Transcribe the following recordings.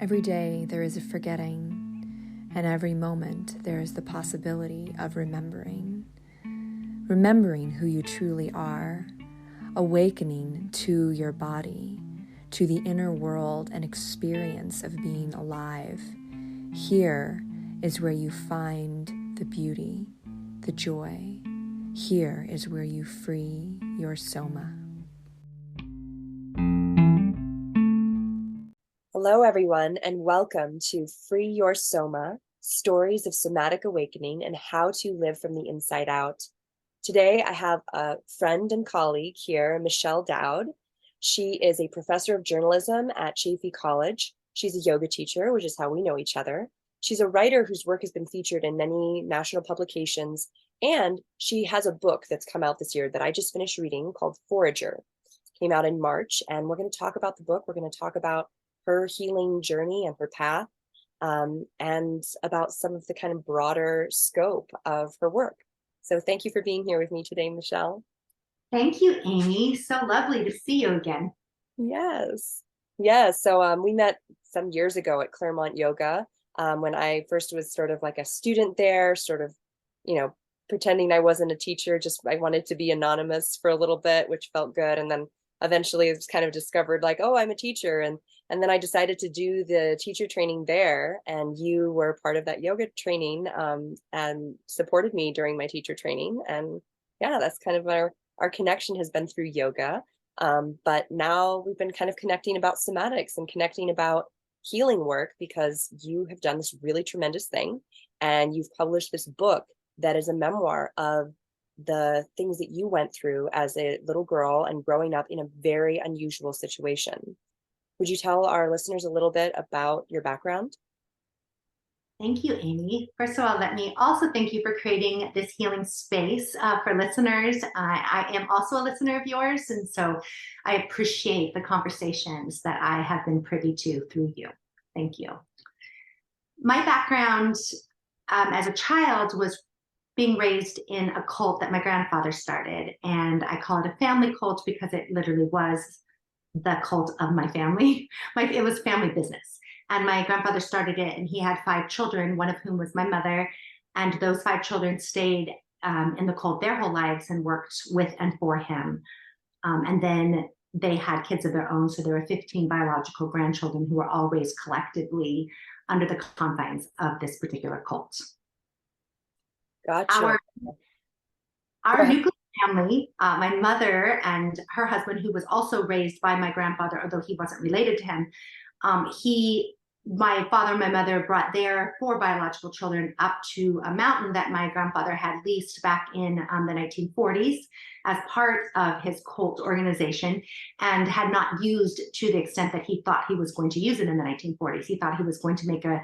Every day there is a forgetting, and every moment there is the possibility of remembering. Remembering who you truly are, awakening to your body, to the inner world and experience of being alive. Here is where you find the beauty, the joy. Here is where you free your soma. Hello, everyone, and welcome to Free Your Soma, Stories of Somatic Awakening and How to Live from the Inside Out. Today, I have a friend and colleague here, Michelle Dowd. She is a professor of journalism at Chaffey College. She's a yoga teacher, which is how we know each other. She's a writer whose work has been featured in many national publications, and she has a book that's come out this year that I just finished reading called Forager. It came out in March, and we're going to talk about the book. We're going to talk about her healing journey and her path, and about some of the kind of broader scope of her work. So thank you for being here with me today, Michelle. Thank you, Amy. So lovely to see you again. Yes. Yes. So we met some years ago at Claremont Yoga, when I first was sort of like a student there, sort of, pretending I wasn't a teacher, just I wanted to be anonymous for a little bit, which felt good. And then eventually it was kind of discovered like, oh, I'm a teacher. And then I decided to do the teacher training there, and you were part of that yoga training, and supported me during my teacher training. And yeah, that's kind of our connection has been through yoga. But now we've been kind of connecting about somatics and connecting about healing work, because you have done this really tremendous thing, and you've published this book that is a memoir of the things that you went through as a little girl and growing up in a very unusual situation. Would you tell our listeners a little bit about your background? Thank you, Amy. First of all, let me also thank you for creating this healing space for listeners. I am also a listener of yours, and so I appreciate the conversations that I have been privy to through you. Thank you. My background as a child was being raised in a cult that my grandfather started, and I call it a family cult because it literally was the cult of my family. It was family business. And my grandfather started it, and he had 5 children, one of whom was my mother. And those 5 children stayed in the cult their whole lives and worked with and for him. And then they had kids of their own. So there were 15 biological grandchildren who were all raised collectively under the confines of this particular cult. Gotcha. Our nuclear family, my mother and her husband, who was also raised by my grandfather, although he wasn't related to him, my father and my mother brought their 4 biological children up to a mountain that my grandfather had leased back in the 1940s as part of his cult organization, and had not used to the extent that he thought he was going to use it in the 1940s. He thought he was going to make a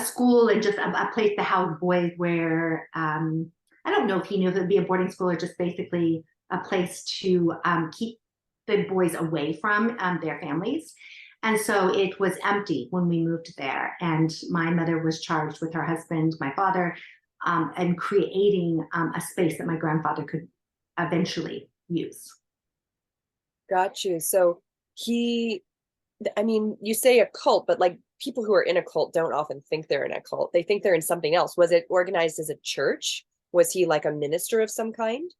school and just a place to house boys where, I don't know if he knew if it would be a boarding school or just basically a place to keep the boys away from their families. And so it was empty when we moved there. And my mother was charged with her husband, my father, and creating a space that my grandfather could eventually use. Got you. So you say a cult, but like people who are in a cult don't often think they're in a cult. They think they're in something else. Was it organized as a church? Was he like a minister of some kind?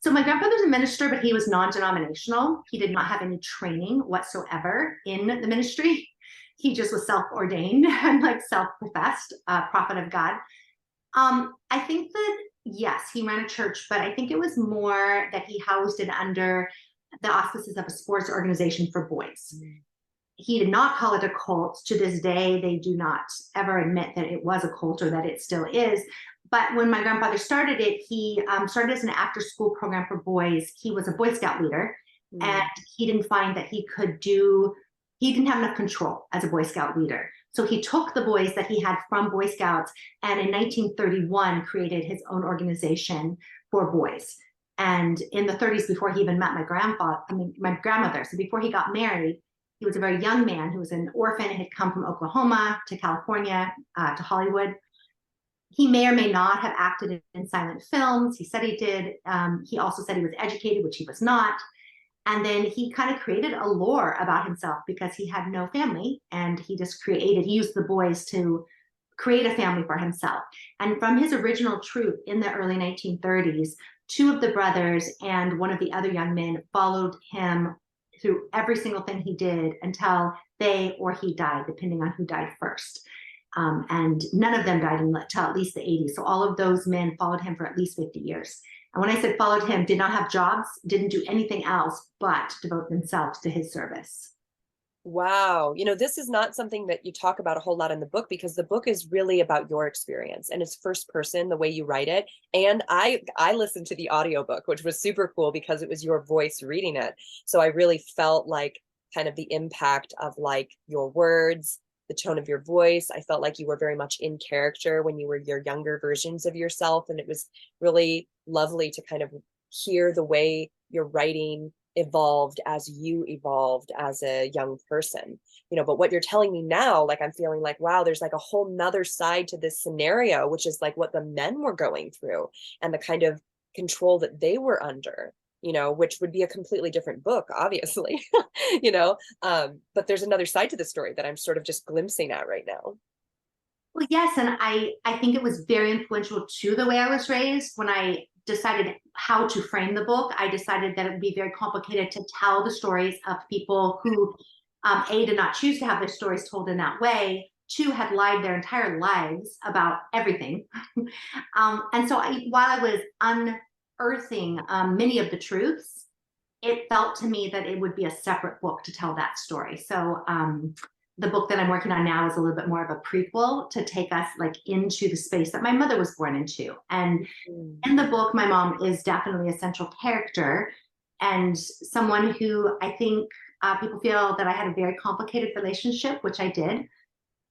So my grandfather's a minister, but he was non-denominational. He did not have any training whatsoever in the ministry. He just was self-ordained and like self-professed prophet of God. I think that, yes, he ran a church, but I think it was more that he housed it under the auspices of a sports organization for boys. He did not call it a cult. To this day, they do not ever admit that it was a cult or that it still is. But when my grandfather started it, he started as an after-school program for boys. He was a Boy Scout leader, and he didn't find that he didn't have enough control as a Boy Scout leader. So he took the boys that he had from Boy Scouts, and in 1931 created his own organization for boys. And in the 30s, before he even met my grandmother, so before he got married, he was a very young man who was an orphan and had come from Oklahoma to California, to Hollywood. He may or may not have acted in silent films. He said he did. He also said he was educated, which he was not. And then he kind of created a lore about himself because he had no family, and he used the boys to create a family for himself. And from his original truth in the early 1930s, two of the brothers and one of the other young men followed him through every single thing he did until they or he died, depending on who died first. And none of them died until at least the 80s. So all of those men followed him for at least 50 years. And when I said followed him, did not have jobs, didn't do anything else but devote themselves to his service. Wow. This is not something that you talk about a whole lot in the book, because the book is really about your experience, and it's first person, the way you write it. And I listened to the audiobook, which was super cool because it was your voice reading it. So I really felt like kind of the impact of like your words, the tone of your voice. I felt like you were very much in character when you were your younger versions of yourself. And it was really lovely to kind of hear the way your writing evolved as you evolved as a young person. But what you're telling me now, like, I'm feeling like, wow, there's like a whole nother side to this scenario, which is like what the men were going through and the kind of control that they were under, which would be a completely different book, obviously. But there's another side to the story that I'm sort of just glimpsing at right now. Well, yes, and I think it was very influential to the way I was raised. When I decided how to frame the book, I decided that it would be very complicated to tell the stories of people who, A, did not choose to have their stories told in that way, two, had lied their entire lives about everything. And so while I was unearthing many of the truths, it felt to me that it would be a separate book to tell that story. So the book that I'm working on now is a little bit more of a prequel to take us like into the space that my mother was born into. And in the book, my mom is definitely a central character, and someone who I think people feel that I had a very complicated relationship, which I did.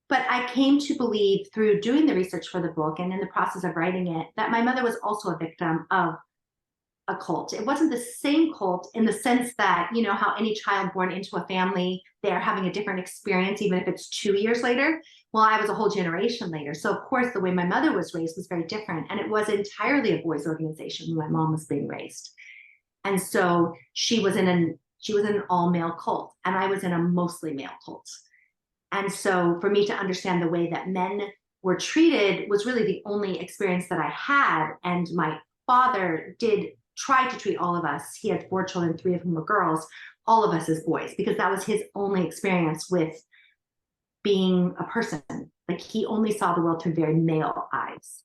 But I came to believe through doing the research for the book and in the process of writing it, that my mother was also a victim of a cult. It wasn't the same cult in the sense that, how any child born into a family, they're having a different experience, even if it's 2 years later. Well, I was a whole generation later. So of course, the way my mother was raised was very different. And it was entirely a boys' organization when my mom was being raised. And so she was in an all-male cult, and I was in a mostly male cult. And so for me to understand the way that men were treated was really the only experience that I had. And my father did try to treat all of us. He had 4 children, 3 of whom were girls, all of us as boys, because that was his only experience with being a person. Like, he only saw the world through very male eyes.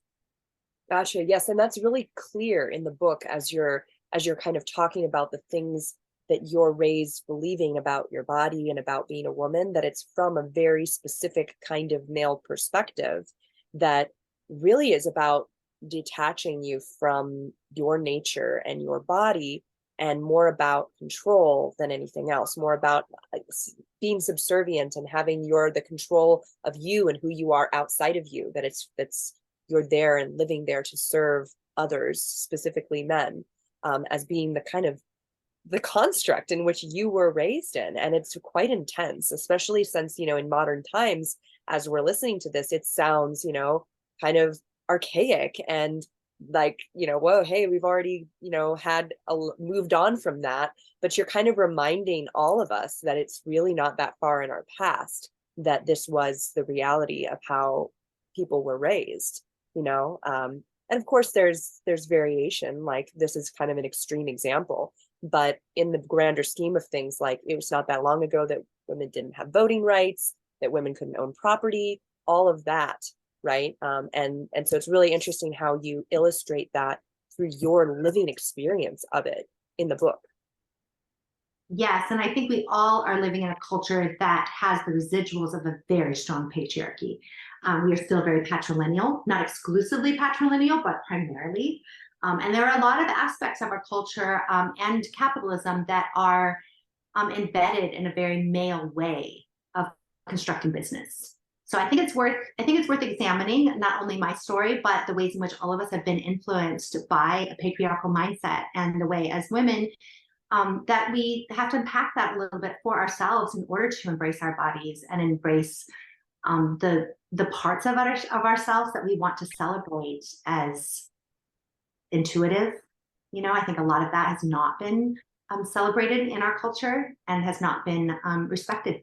Gotcha. Yes. And that's really clear in the book as you're kind of talking about the things that you're raised believing about your body and about being a woman, that it's from a very specific kind of male perspective that really is about detaching you from your nature and your body, and more about control than anything else, more about being subservient and having the control of you and who you are outside of you, that it's you're there and living there to serve others, specifically men, as being the kind of the construct in which you were raised in. And it's quite intense, especially since, in modern times, as we're listening to this, it sounds, kind of archaic and like, whoa, hey, we've already, moved on from that. But you're kind of reminding all of us that it's really not that far in our past that this was the reality of how people were raised, and of course there's variation. Like, this is kind of an extreme example, but in the grander scheme of things, like, it was not that long ago that women didn't have voting rights, that women couldn't own property, all of that, right? And so it's really interesting how you illustrate that through your living experience of it in the book. Yes, and I think we all are living in a culture that has the residuals of a very strong patriarchy. We are still very patrilineal, not exclusively patrilineal, but primarily. And there are a lot of aspects of our culture and capitalism that are embedded in a very male way of constructing business. So I think it's worth examining not only my story, but the ways in which all of us have been influenced by a patriarchal mindset, and the way as women that we have to unpack that a little bit for ourselves in order to embrace our bodies and embrace the parts of ourselves that we want to celebrate as intuitive. I think a lot of that has not been celebrated in our culture and has not been respected.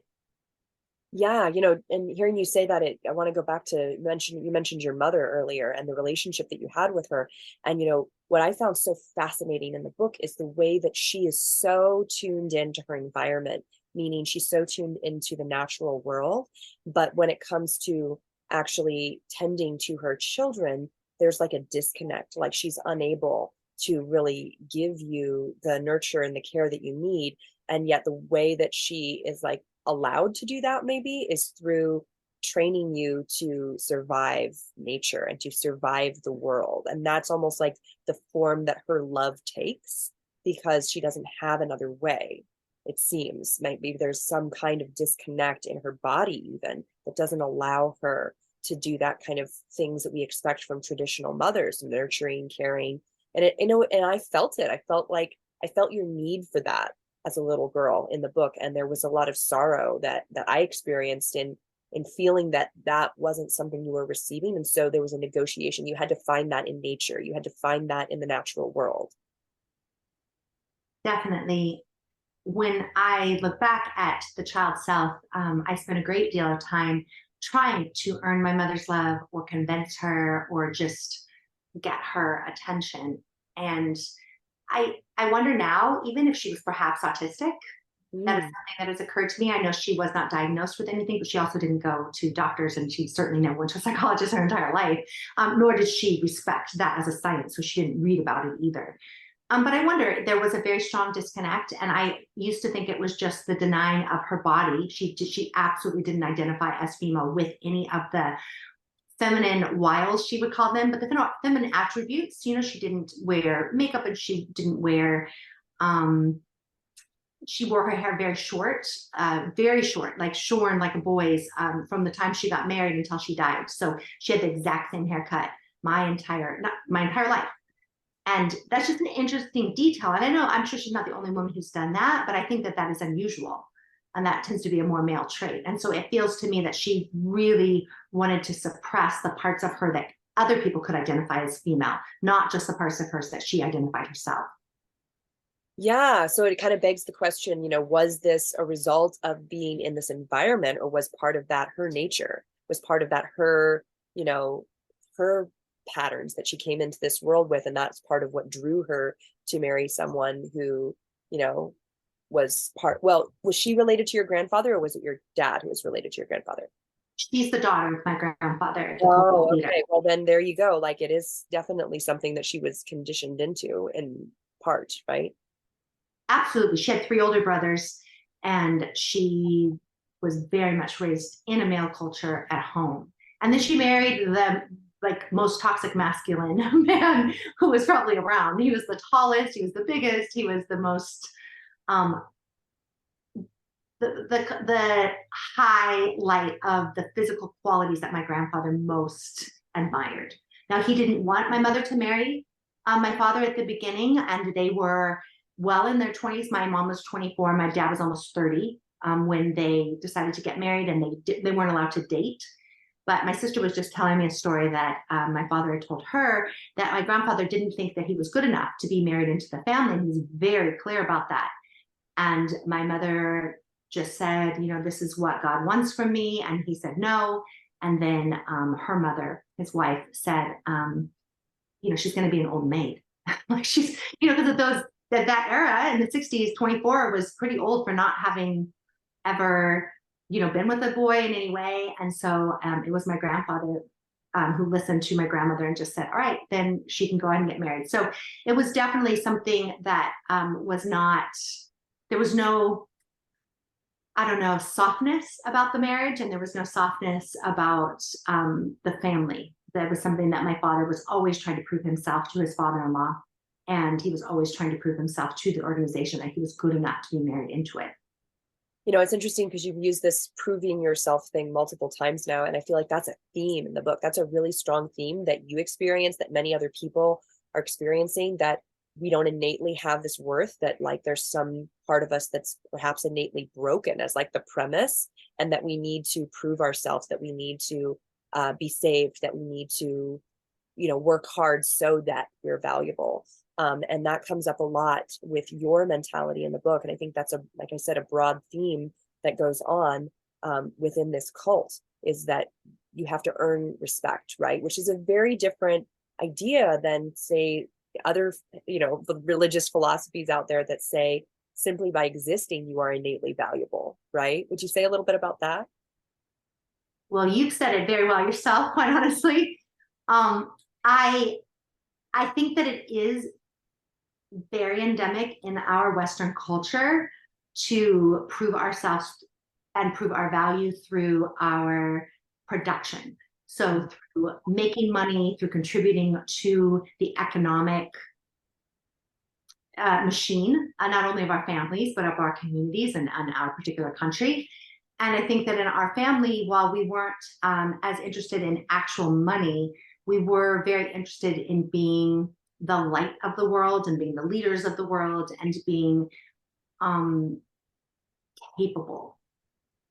Yeah, you know, and hearing you say that, I want to go back to you mentioned your mother earlier and the relationship that you had with her. And, you know, what I found so fascinating in the book is the way that she is so tuned into her environment, meaning she's so tuned into the natural world. But when it comes to actually tending to her children, there's like a disconnect, like she's unable to really give you the nurture and the care that you need. And yet the way that she is like allowed to do that maybe is through training you to survive nature and to survive the world. And that's almost like the form that her love takes, because she doesn't have another way. It seems maybe there's some kind of disconnect in her body even that doesn't allow her to do that kind of things that we expect from traditional mothers, nurturing, caring. And it, you know, and I felt it. I felt your need for that as a little girl in the book. And there was a lot of sorrow that I experienced in feeling that that wasn't something you were receiving. And so there was a negotiation. You had to find that in nature. You had to find that in the natural world. Definitely. When I look back at the child self, I spent a great deal of time trying to earn my mother's love or convince her or just get her attention. And I wonder now, even if she was perhaps autistic, that is something that has occurred to me. I know she was not diagnosed with anything, but she also didn't go to doctors, and she certainly never went to a psychologist her entire life, nor did she respect that as a science, so she didn't read about it either. But I wonder, there was a very strong disconnect, and I used to think it was just the denying of her body. She absolutely didn't identify as female with any of the feminine wiles, she would call them, but the feminine attributes. You know, she didn't wear makeup, and she didn't wear, she wore her hair very short, like shorn like a boy's, from the time she got married until she died. So she had the exact same haircut my entire life. And that's just an interesting detail. And I know, I'm sure she's not the only woman who's done that, but I think that that is unusual. And that tends to be a more male trait. And so it feels to me that she really wanted to suppress the parts of her that other people could identify as female, not just the parts of hers that she identified herself. Yeah, so it kind of begs the question, you know, was this a result of being in this environment, or was part of that her nature? Was part of that her, you know, her patterns that she came into this world with, and that's part of what drew her to marry someone who, you know, was she related to your grandfather, or was it your dad who was related to your grandfather? She's the daughter of my grandfather, the Oh, Catapult leader. okay. Well, then there you go. Like, it is definitely something that she was conditioned into in part, right? Absolutely. She had 3 older brothers, and she was very much raised in a male culture at home. And then she married the like most toxic masculine man who was probably around. He was the tallest, he was the biggest, he was the most um the highlight of the physical qualities that my grandfather most admired. Now, he didn't want my mother to marry my father at the beginning, and they were well in their 20s. My mom was 24, my dad was almost 30 when they decided to get married, and they weren't allowed to date. But my sister was just telling me a story that my father had told her, that my grandfather didn't think that he was good enough to be married into the family, and he was very clear about that. And my mother just said, you know, this is what God wants from me. And he said no. And then her mother, his wife, said, you know, she's going to be an old maid. Like, she's, you know, because of that era in the 60s, 24 was pretty old for not having ever, you know, been with a boy in any way. And so it was my grandfather who listened to my grandmother and just said, all right, then she can go ahead and get married. So it was definitely something that was not, there was no, I don't know, softness about the marriage, and there was no softness about the family. That was something that my father was always trying to prove himself to his father-in-law, and he was always trying to prove himself to the organization that he was good enough to be married into it. You know, it's interesting because you've used this proving yourself thing multiple times now, and I feel like that's a theme in the book. That's a really strong theme that you experience, that many other people are experiencing, that we don't innately have this worth, that like there's some part of us that's perhaps innately broken as like the premise, and that we need to prove ourselves, that we need to be saved, that we need to, you know, work hard so that we're valuable. And that comes up a lot with your mentality in the book. And I think that's like I said, a broad theme that goes on within this cult, is that you have to earn respect, right? Which is a very different idea than, say, other, the religious philosophies out there that say simply by existing, you are innately valuable, right? Would you say a little bit about that? Well, you've said it very well yourself, quite honestly. I think that it is very endemic in our Western culture to prove ourselves and prove our value through our production. So through making money, through contributing to the economic machine, not only of our families, but of our communities and our particular country. And I think that in our family, while we weren't as interested in actual money, we were very interested in being the light of the world and being the leaders of the world and being capable.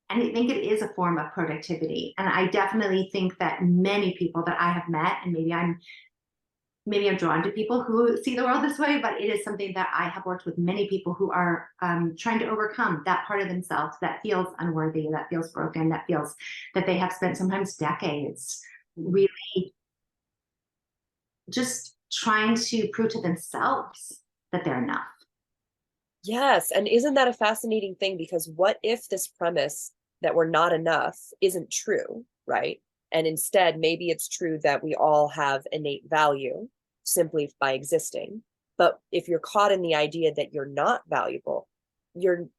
And I think it is a form of productivity. And I definitely think that many people that I have met, and maybe I'm drawn to people who see the world this way, but it is something that I have worked with many people who are trying to overcome that part of themselves that feels unworthy, that feels broken, that feels that they have spent sometimes decades really just trying to prove to themselves that they're enough. Yes. And isn't that a fascinating thing? Because what if this premise that we're not enough isn't true, right? And instead, maybe it's true that we all have innate value simply by existing. But if you're caught in the idea that you're not valuable, you're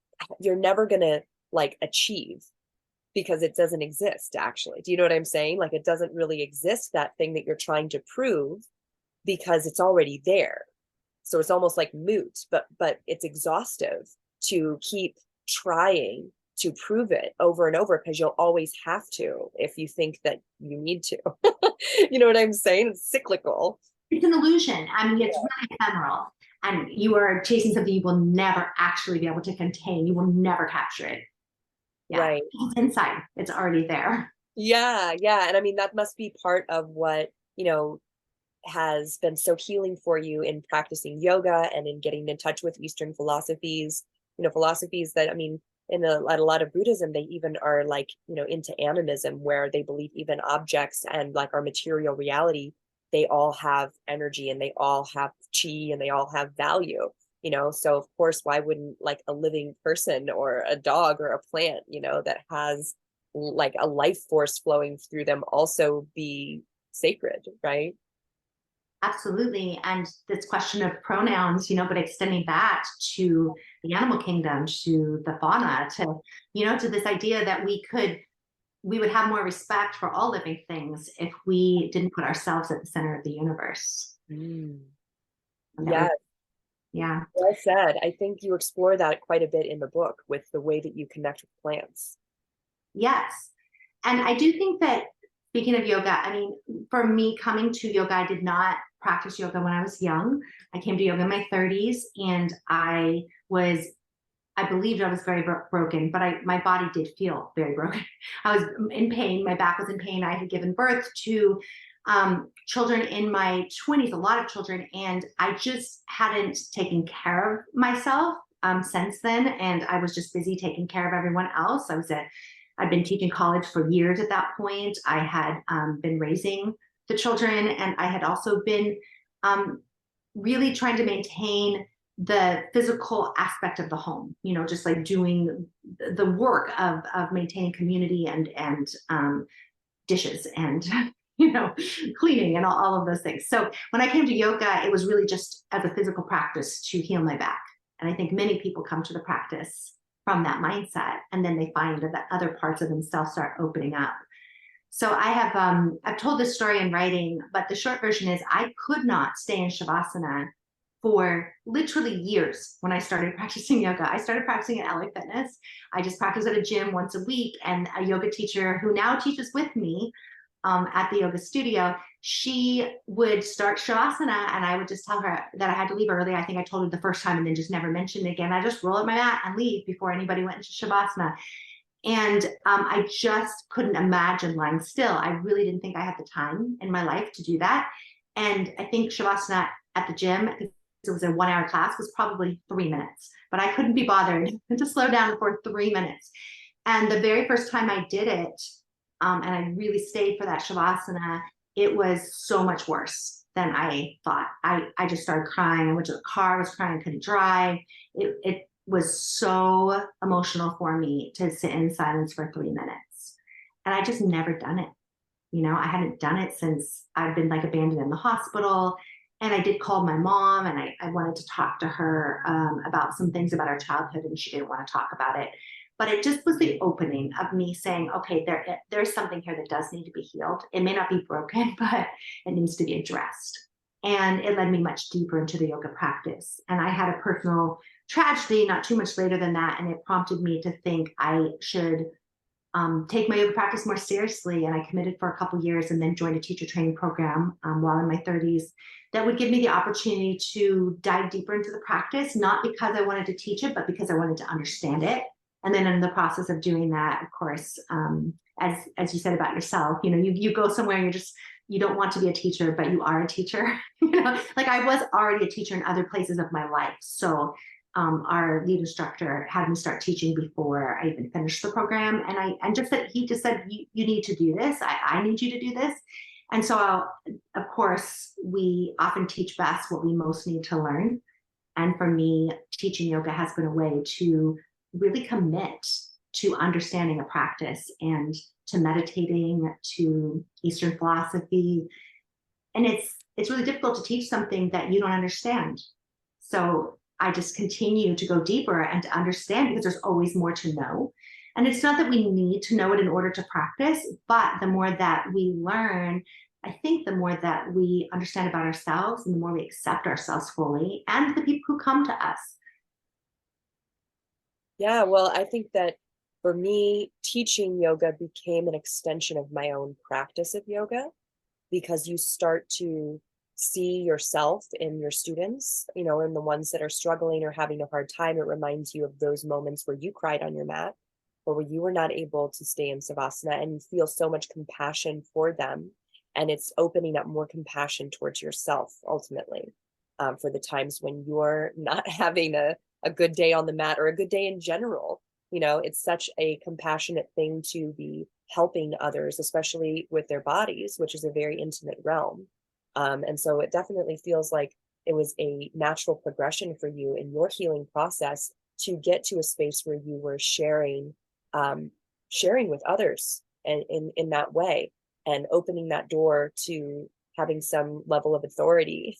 never gonna like achieve, because it doesn't exist actually. Do you know what I'm saying? Like, it doesn't really exist, that thing that you're trying to prove, because it's already there. So it's almost like moot, but it's exhaustive to keep trying to prove it over and over, because you'll always have to if you think that you need to. You know what I'm saying? It's cyclical. It's an illusion. I mean, it's really ephemeral. And you are chasing something you will never actually be able to contain. You will never capture it. Yeah. Right. It's inside. It's already there. Yeah. Yeah. And I mean, that must be part of what, has been so healing for you in practicing yoga and in getting in touch with Eastern philosophies, philosophies that, I mean, in a lot of Buddhism, they even are like, into animism, where they believe even objects and like our material reality, they all have energy and they all have chi and they all have value, so of course, why wouldn't like a living person or a dog or a plant, that has like a life force flowing through them also be sacred, right? Absolutely. And this question of pronouns, but extending that to the animal kingdom, to the fauna, to this idea that we would have more respect for all living things if we didn't put ourselves at the center of the universe. Yeah. Yeah. Well said. I think you explore that quite a bit in the book with the way that you connect with plants. Yes. And I do think that, speaking of yoga, I mean, for me, coming to yoga, I did not practice yoga when I was young. I came to yoga in my 30s, and I believed I was very broken, but my body did feel very broken. I was in pain. My back was in pain. I had given birth to children in my 20s, a lot of children, and I just hadn't taken care of myself since then. And I was just busy taking care of everyone else. I'd been teaching college for years at that point. I had been raising the children, and I had also been really trying to maintain the physical aspect of the home, just like doing the work of maintaining community and dishes and, cleaning and all of those things. So when I came to yoga, it was really just as a physical practice to heal my back. And I think many people come to the practice from that mindset, and then they find that other parts of themselves start opening up. So I've told this story in writing, but the short version is I could not stay in Shavasana for literally years when I started practicing yoga. I started practicing at LA Fitness. I just practiced at a gym once a week, and a yoga teacher who now teaches with me at the yoga studio, she would start Shavasana, and I would just tell her that I had to leave early. I think I told her the first time and then just never mentioned it again. I just roll up my mat and leave before anybody went into Shavasana. And I just couldn't imagine lying still. I really didn't think I had the time in my life to do that. And I think Shavasana at the gym is it was a 1 hour class, was probably 3 minutes, but I couldn't be bothered to slow down for 3 minutes. And the very first time I did it, and I really stayed for that Shavasana, it was so much worse than I thought. I just started crying. I went to the car, I was crying, I couldn't drive. It was so emotional for me to sit in silence for 3 minutes. And I just never done it. You know, I hadn't done it since I'd been like abandoned in the hospital. And I did call my mom, and I wanted to talk to her about some things about our childhood, and she didn't want to talk about it. But it just was the opening of me saying, okay, there's something here that does need to be healed. It may not be broken, but it needs to be addressed. And it led me much deeper into the yoga practice. And I had a personal tragedy not too much later than that, and it prompted me to think I should take my yoga practice more seriously. And I committed for a couple of years and then joined a teacher training program while in my 30s that would give me the opportunity to dive deeper into the practice, not because I wanted to teach it, but because I wanted to understand it. And then in the process of doing that, of course, as you said about yourself, you know, you go somewhere and you don't want to be a teacher, but you are a teacher. You know, like I was already a teacher in other places of my life. So our lead instructor had me start teaching before I even finished the program. And he just said, you need to do this. I need you to do this. And so, of course, we often teach best what we most need to learn. And for me, teaching yoga has been a way to really commit to understanding a practice and to meditating, to Eastern philosophy. And it's really difficult to teach something that you don't understand. So I just continue to go deeper and to understand, because there's always more to know. And it's not that we need to know it in order to practice, but the more that we learn, I think the more that we understand about ourselves and the more we accept ourselves fully and the people who come to us. Yeah, well, I think that for me, teaching yoga became an extension of my own practice of yoga, because you start to see yourself in your students, you know, in the ones that are struggling or having a hard time. It reminds you of those moments where you cried on your mat or where you were not able to stay in Savasana, and you feel so much compassion for them. And it's opening up more compassion towards yourself, ultimately, for the times when you're not having a good day on the mat or a good day in general. You know, it's such a compassionate thing to be helping others, especially with their bodies, which is a very intimate realm. And so it definitely feels like it was a natural progression for you in your healing process to get to a space where you were sharing with others and in that way, and opening that door to having some level of authority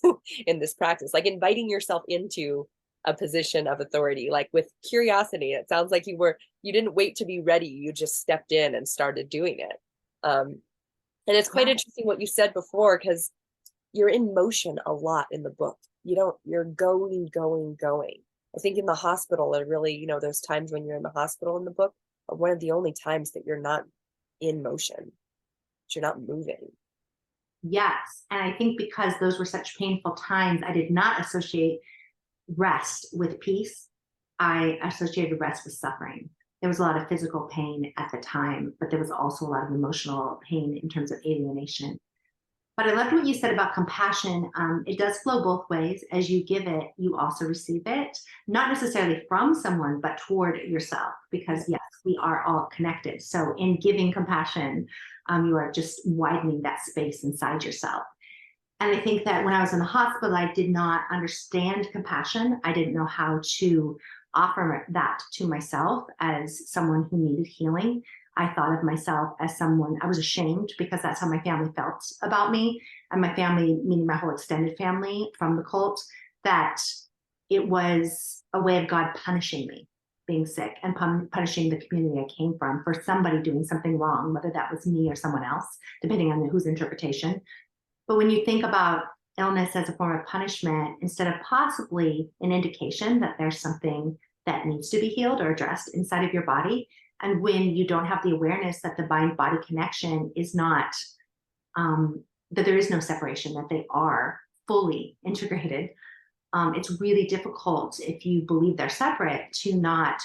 in this practice, like inviting yourself into a position of authority, like with curiosity. It sounds like you didn't wait to be ready. You just stepped in and started doing it. And it's quite interesting what you said before, because you're in motion a lot in the book. You're going. I think in the hospital, it really, you know, those times when you're in the hospital in the book are one of the only times that you're not in motion. You're not moving. Yes. And I think because those were such painful times, I did not associate rest with peace. I associated rest with suffering. There was a lot of physical pain at the time, but there was also a lot of emotional pain in terms of alienation. But I loved what you said about compassion. It does flow both ways. As you give it, you also receive it, not necessarily from someone, but toward yourself, because yes, we are all connected. So in giving compassion, you are just widening that space inside yourself. And I think that when I was in the hospital, I did not understand compassion. I didn't know how to offer that to myself as someone who needed healing. I thought of myself as someone, I was ashamed because that's how my family felt about me. And my family, meaning my whole extended family from the cult, that it was a way of God punishing me, being sick, and punishing the community I came from for somebody doing something wrong, whether that was me or someone else, depending on whose interpretation. But when you think about illness as a form of punishment, instead of possibly an indication that there's something that needs to be healed or addressed inside of your body, and when you don't have the awareness that the mind-body connection is not, that there is no separation, that they are fully integrated, it's really difficult, if you believe they're separate, to not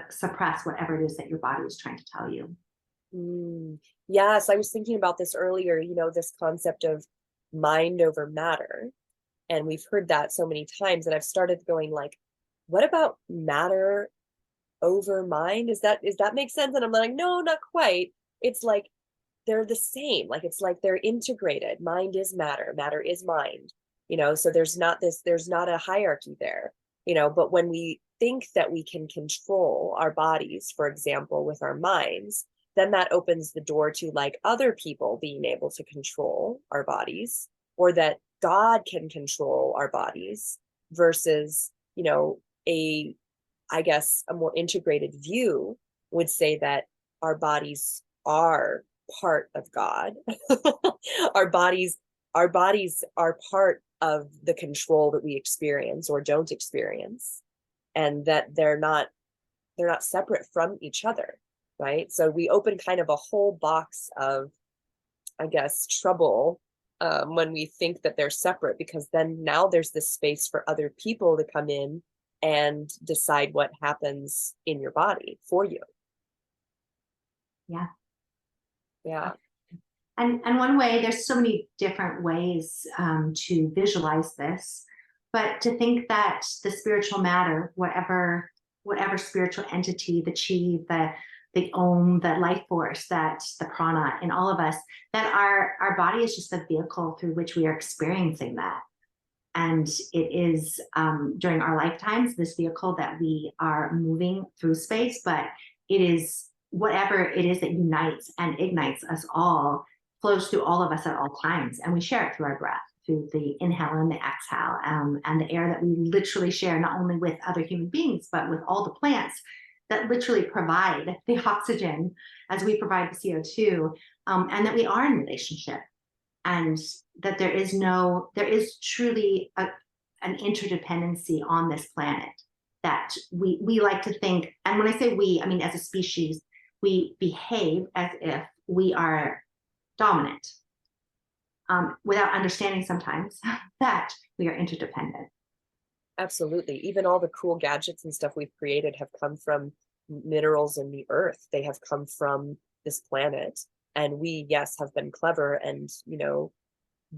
suppress whatever it is that your body is trying to tell you. Yes, I was thinking about this earlier, you know, this concept of mind over matter. And we've heard that so many times, and I've started going like, what about matter over mind? Does that make sense? And I'm like, no, not quite. It's like they're the same. Like it's like they're integrated. Mind is matter, matter is mind. So there's not a hierarchy there. But when we think that we can control our bodies, for example, with our minds, then that opens the door to like other people being able to control our bodies, or that God can control our bodies, versus, I guess a more integrated view would say that our bodies are part of God. our bodies are part of the control that we experience or don't experience, and that they're not separate from each other, right? So we open kind of a whole box of, I guess, trouble when we think that they're separate, because then now there's this space for other people to come in and decide what happens in your body for you. Yeah. Yeah. And one way, there's so many different ways to visualize this, but to think that the spiritual matter, whatever spiritual entity, the chi, the om, the life force, that the prana in all of us, that our body is just a vehicle through which we are experiencing that. And it is during our lifetimes, this vehicle that we are moving through space, but it is whatever it is that unites and ignites us all, flows through all of us at all times. And we share it through our breath, through the inhale and the exhale, and the air that we literally share, not only with other human beings, but with all the plants that literally provide the oxygen as we provide the CO2, and that we are in relationship. And that there is truly an interdependency on this planet, that we like to think, and when I say we, I mean as a species, we behave as if we are dominant, without understanding sometimes that we are interdependent. Absolutely. Even all the cool gadgets and stuff we've created have come from minerals in the earth. They have come from this planet. And we, yes, have been clever and,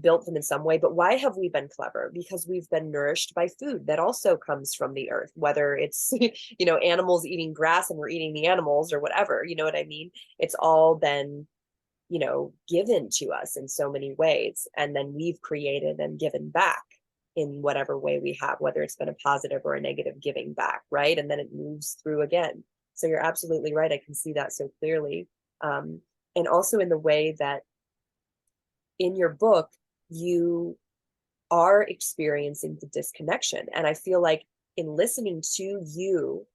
built them in some way. But why have we been clever? Because we've been nourished by food that also comes from the earth, whether it's, animals eating grass and we're eating the animals or whatever, you know what I mean? It's all been, given to us in so many ways. And then we've created and given back in whatever way we have, whether it's been a positive or a negative giving back, right? And then it moves through again. So you're absolutely right. I can see that so clearly. And also in the way that in your book, you are experiencing the disconnection. And I feel like in listening to you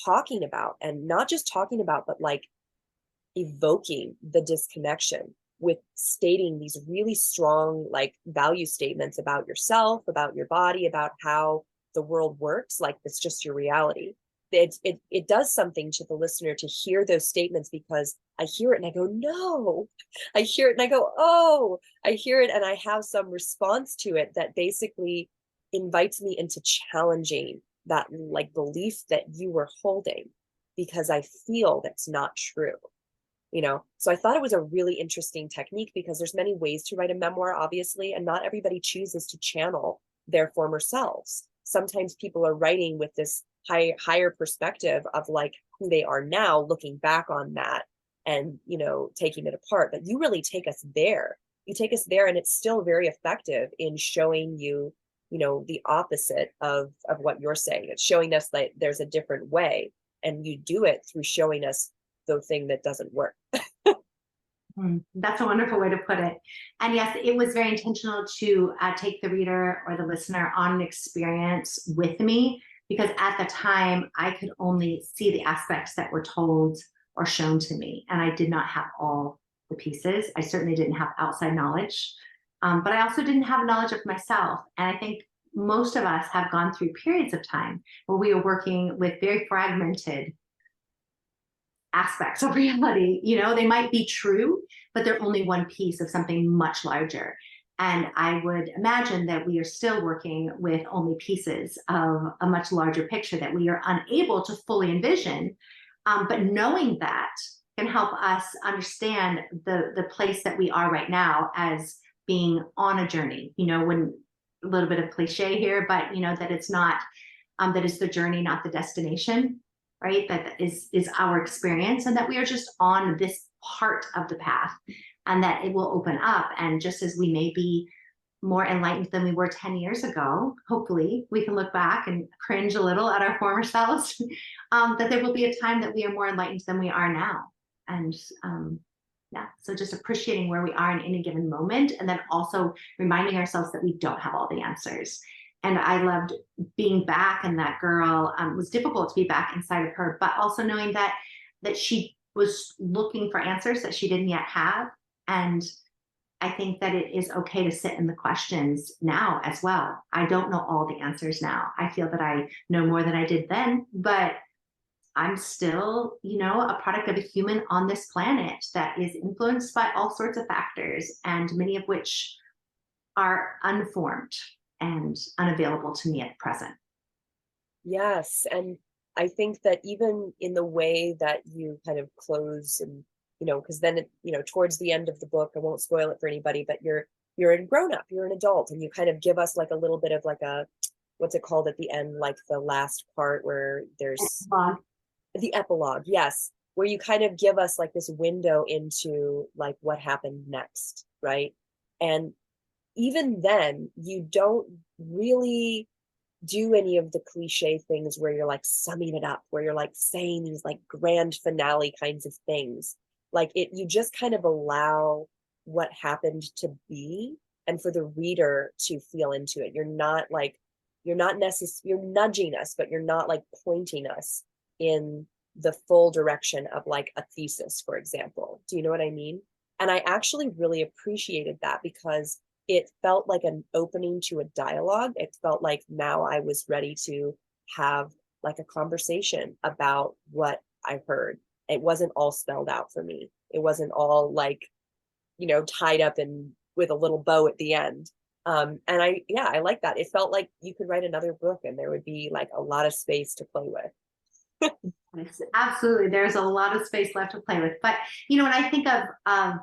talking about, and not just talking about, but like evoking the disconnection with stating these really strong, like value statements about yourself, about your body, about how the world works, like it's just your reality. It does something to the listener to hear those statements, because I hear it and I go, no, I hear it and I go, oh, I hear it and I have some response to it that basically invites me into challenging that like belief that you were holding, because I feel that's not true. So I thought it was a really interesting technique, because there's many ways to write a memoir, obviously, and not everybody chooses to channel their former selves. Sometimes people are writing with this higher perspective of like who they are now, looking back on that and, taking it apart. But you really take us there. You take us there, and it's still very effective in showing you, the opposite of what you're saying. It's showing us that there's a different way, and you do it through showing us the thing that doesn't work. That's a wonderful way to put it. And yes, it was very intentional to take the reader or the listener on an experience with me, because at the time I could only see the aspects that were told or shown to me, and I did not have all the pieces. I certainly didn't have outside knowledge, but I also didn't have knowledge of myself. And I think most of us have gone through periods of time where we are working with very fragmented aspects of reality. They might be true, but they're only one piece of something much larger. And I would imagine that we are still working with only pieces of a much larger picture that we are unable to fully envision. But knowing that can help us understand the place that we are right now as being on a journey. When a little bit of cliche here, but you know, that it's not, that it's the journey, not the destination, right? That is our experience, and that we are just on this part of the path, and that it will open up. And just as we may be more enlightened than we were 10 years ago, hopefully we can look back and cringe a little at our former selves, that there will be a time that we are more enlightened than we are now. And yeah, so just appreciating where we are in any given moment, and then also reminding ourselves that we don't have all the answers. And I loved being back, and that girl, it was difficult to be back inside of her, but also knowing that she was looking for answers that she didn't yet have. And I think that it is okay to sit in the questions now as well. I don't know all the answers now. I feel that I know more than I did then, but I'm still, you know, a product of a human on this planet that is influenced by all sorts of factors, and many of which are unformed and unavailable to me at present. Yes. And I think that even in the way that you kind of close, and, you know, because then, you know, towards the end of the book, I won't spoil it for anybody, but you're a grown up, you're an adult, and you kind of give us like a little bit of like a, what's it called at the end, like the last part where there's the epilogue, yes, where you kind of give us like this window into like what happened next, right? And even then, you don't really do any of the cliche things where you're like summing it up, where you're like saying these like grand finale kinds of things. Like you just kind of allow what happened to be, and for the reader to feel into it. You're not you're nudging us, but you're not like pointing us in the full direction of like a thesis, for example. Do you know what I mean? And I actually really appreciated that, because it felt like an opening to a dialogue. It felt like now I was ready to have like a conversation about what I heard. It wasn't all spelled out for me. It wasn't all like, you know, tied up in with a little bow at the end. And I like that. It felt like you could write another book and there would be like a lot of space to play with. Absolutely. There's a lot of space left to play with. But, you know, when I think of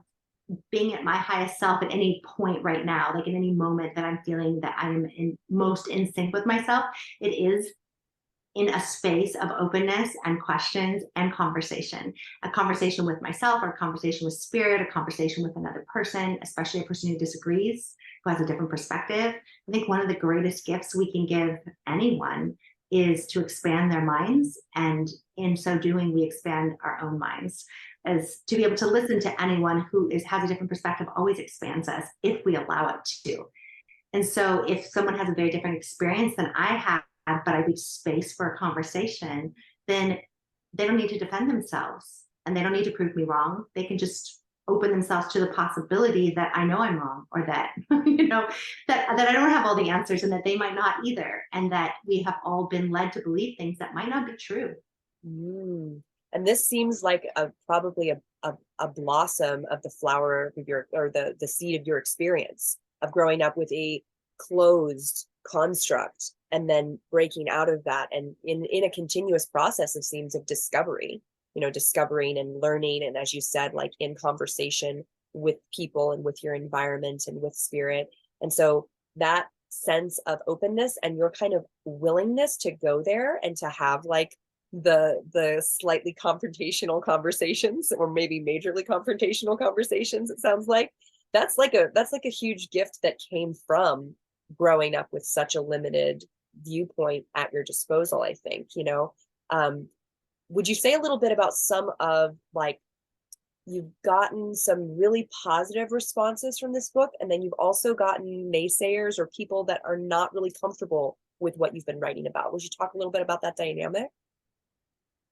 being at my highest self at any point right now, like in any moment that I'm feeling that I'm most in sync with myself, it is in a space of openness and questions and conversation, a conversation with myself, or a conversation with spirit, a conversation with another person, especially a person who disagrees, who has a different perspective. I think one of the greatest gifts we can give anyone is to expand their minds. And in so doing, we expand our own minds. As to be able to listen to anyone who has a different perspective always expands us if we allow it to. And so if someone has a very different experience than I have, but I leave space for a conversation, then they don't need to defend themselves, and they don't need to prove me wrong. They can just open themselves to the possibility that I know I'm wrong, or that, you know, that I don't have all the answers, and that they might not either. And that we have all been led to believe things that might not be true. And this seems like probably a blossom of the flower of your, or the seed of your experience of growing up with a closed construct, and then breaking out of that, and in a continuous process, it seems, of discovery, you know, discovering and learning. And as you said, like in conversation with people and with your environment and with spirit. And so that sense of openness and your kind of willingness to go there and to have like the slightly confrontational conversations, or maybe majorly confrontational conversations, it sounds like that's like a huge gift that came from growing up with such a limited viewpoint at your disposal, I think. You know, would you say a little bit about some of, like, you've gotten some really positive responses from this book, and then you've also gotten naysayers or people that are not really comfortable with what you've been writing about? Would you talk a little bit about that dynamic?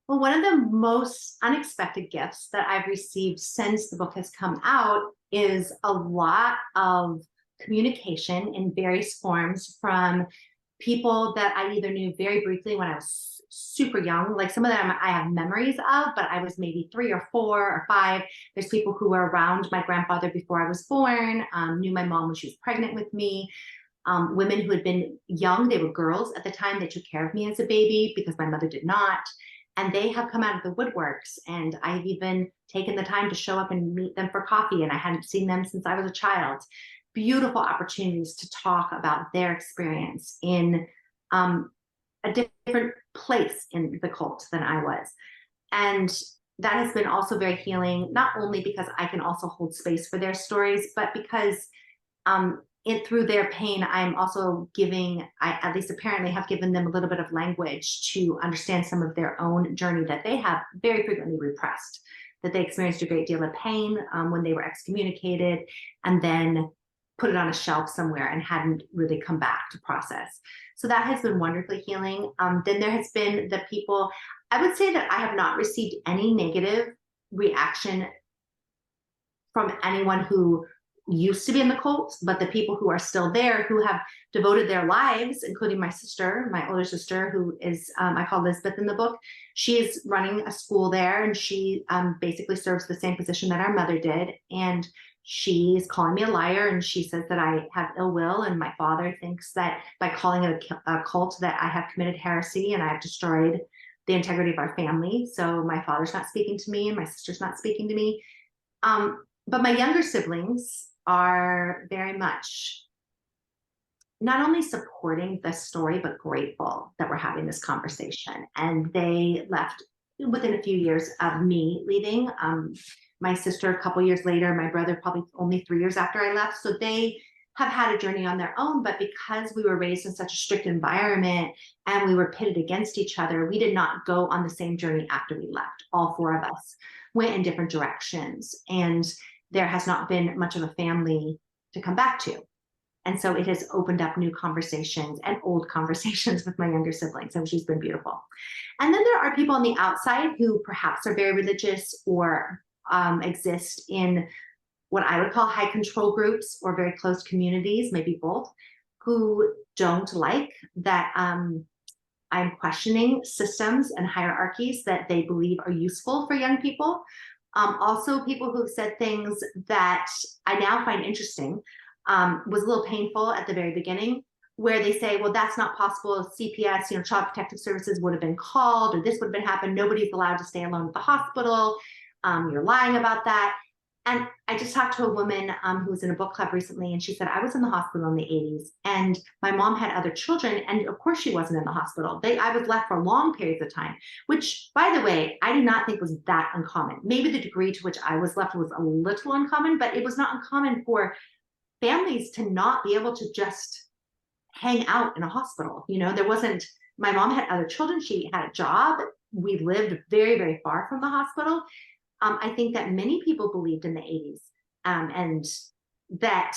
Well, one of the most unexpected gifts that I've received since the book has come out is a lot of communication in various forms from people that I either knew very briefly when I was super young, like some of them I have memories of, but I was maybe 3 or 4 or 5. There's people who were around my grandfather before I was born, knew my mom when she was pregnant with me. Women who had been young, they were girls at the time, they took care of me as a baby because my mother did not. And they have come out of the woodworks, and I've even taken the time to show up and meet them for coffee, and I hadn't seen them since I was a child. beautiful opportunities to talk about their experience in a different place in the cult than I was. And that has been also very healing, not only because I can also hold space for their stories, but because through their pain, I'm also I at least apparently have given them a little bit of language to understand some of their own journey that they have very frequently repressed, that they experienced a great deal of pain when they were excommunicated, and then put it on a shelf somewhere and hadn't really come back to process. So that has been wonderfully healing. Then there has been the people, I would say that I have not received any negative reaction from anyone who used to be in the cult, but the people who are still there, who have devoted their lives, including my sister, my older sister, who is, I call Elizabeth in the book. She is running a school there, and she basically serves the same position that our mother did. And she's calling me a liar, and she says that I have ill will, and my father thinks that by calling it a cult that I have committed heresy and I have destroyed the integrity of our family. So my father's not speaking to me and my sister's not speaking to me. But my younger siblings are very much not only supporting the story, but grateful that we're having this conversation. And they left within a few years of me leaving. My sister a couple years later, my brother probably only 3 years after I left. So they have had a journey on their own, but because we were raised in such a strict environment and we were pitted against each other, we did not go on the same journey after we left. All four of us went in different directions, and there has not been much of a family to come back to. And so it has opened up new conversations and old conversations with my younger siblings, which has been beautiful. And then there are people on the outside who perhaps are very religious or exist in what I would call high control groups or very close communities, maybe both, who don't like that I'm questioning systems and hierarchies that they believe are useful for young people. Also, people who've said things that I now find interesting, was a little painful at the very beginning, where they say, well, that's not possible. CPS, Child Protective Services would have been called, or this would have been happened. Nobody's allowed to stay alone at the hospital. You're lying about that. And I just talked to a woman who was in a book club recently, and she said, I was in the hospital in the 80s, and my mom had other children, and of course she wasn't in the hospital. I was left for long periods of time, which, by the way, I do not think was that uncommon. Maybe the degree to which I was left was a little uncommon, but it was not uncommon for families to not be able to just hang out in a hospital. There wasn't, my mom had other children, she had a job, we lived very, very far from the hospital. I think that many people believed in the 80s, and that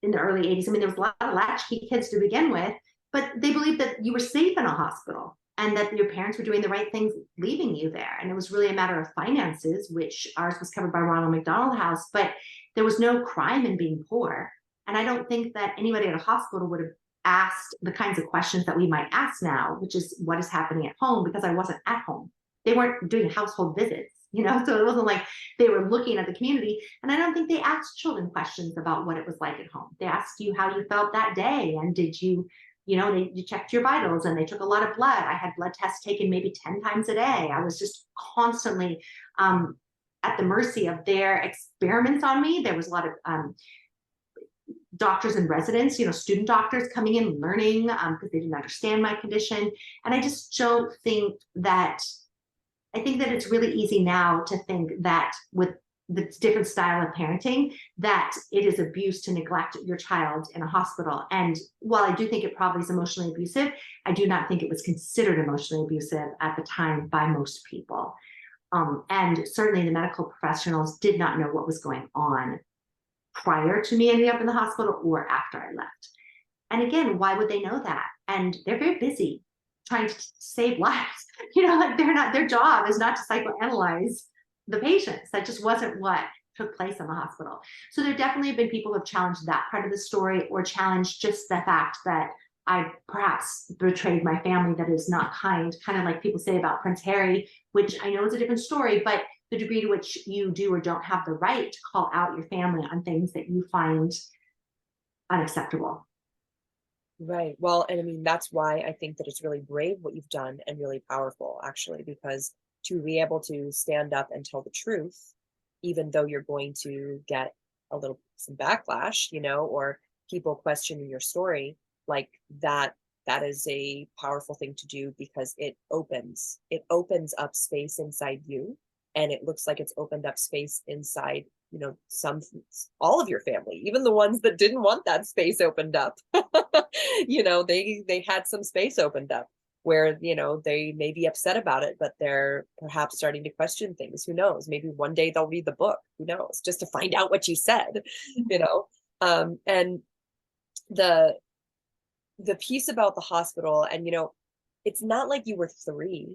in the early 80s, there was a lot of latchkey kids to begin with, but they believed that you were safe in a hospital and that your parents were doing the right things leaving you there. And it was really a matter of finances, which ours was covered by Ronald McDonald House, but there was no crime in being poor. And I don't think that anybody at a hospital would have asked the kinds of questions that we might ask now, which is what is happening at home, because I wasn't at home. They weren't doing household visits. So it wasn't like they were looking at the community. And I don't think they asked children questions about what it was like at home. They asked you how you felt that day. And did you, you checked your vitals, and they took a lot of blood. I had blood tests taken maybe 10 times a day. I was just constantly at the mercy of their experiments on me. There was a lot of doctors and residents, student doctors coming in, learning because they didn't understand my condition. And I just don't think that, I think that it's really easy now to think that with the different style of parenting, that it is abuse to neglect your child in a hospital. And while I do think it probably is emotionally abusive, I do not think it was considered emotionally abusive at the time by most people. And certainly the medical professionals did not know what was going on prior to me ending up in the hospital or after I left. And again, why would they know that? And they're very busy trying to save lives. Their job is not to psychoanalyze the patients. That just wasn't what took place in the hospital. So there definitely have been people who have challenged that part of the story, or challenged just the fact that I perhaps betrayed my family, that is not kind of like people say about Prince Harry, which I know is a different story, but the degree to which you do or don't have the right to call out your family on things that you find unacceptable. Right. Well, and that's why I think that it's really brave what you've done, and really powerful, actually, because to be able to stand up and tell the truth, even though you're going to get some backlash, or people questioning your story, like that is a powerful thing to do, because it opens up space inside you, and it looks like it's opened up space inside, all of your family, even the ones that didn't want that space opened up. They had some space opened up where, they may be upset about it, but they're perhaps starting to question things. Who knows? Maybe one day they'll read the book. Who knows? Just to find out what you said, and the piece about the hospital, and, it's not like you were 3.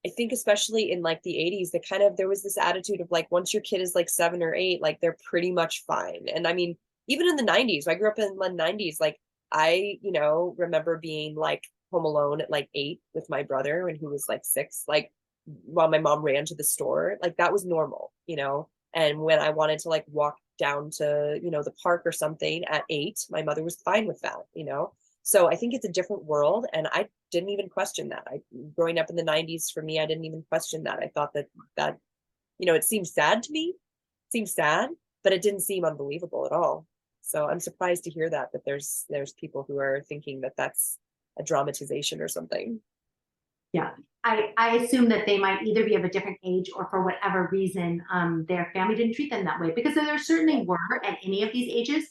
I think especially in like the 80s, there was this attitude of like, once your kid is like 7 or 8, like they're pretty much fine. And I mean, even in the 90s, I grew up in the 90s, like I, remember being like home alone at like 8 with my brother when he was like 6, like while my mom ran to the store, like that was normal, and when I wanted to like walk down to, the park or something at 8, my mother was fine with that, So I think it's a different world, and I didn't even question that. Growing up in the 90s, for me, I didn't even question that. I thought that it seemed sad to me. It seemed sad, but it didn't seem unbelievable at all. So I'm surprised to hear that there's people who are thinking that that's a dramatization or something. Yeah, I assume that they might either be of a different age, or for whatever reason, their family didn't treat them that way. Because there certainly were, at any of these ages,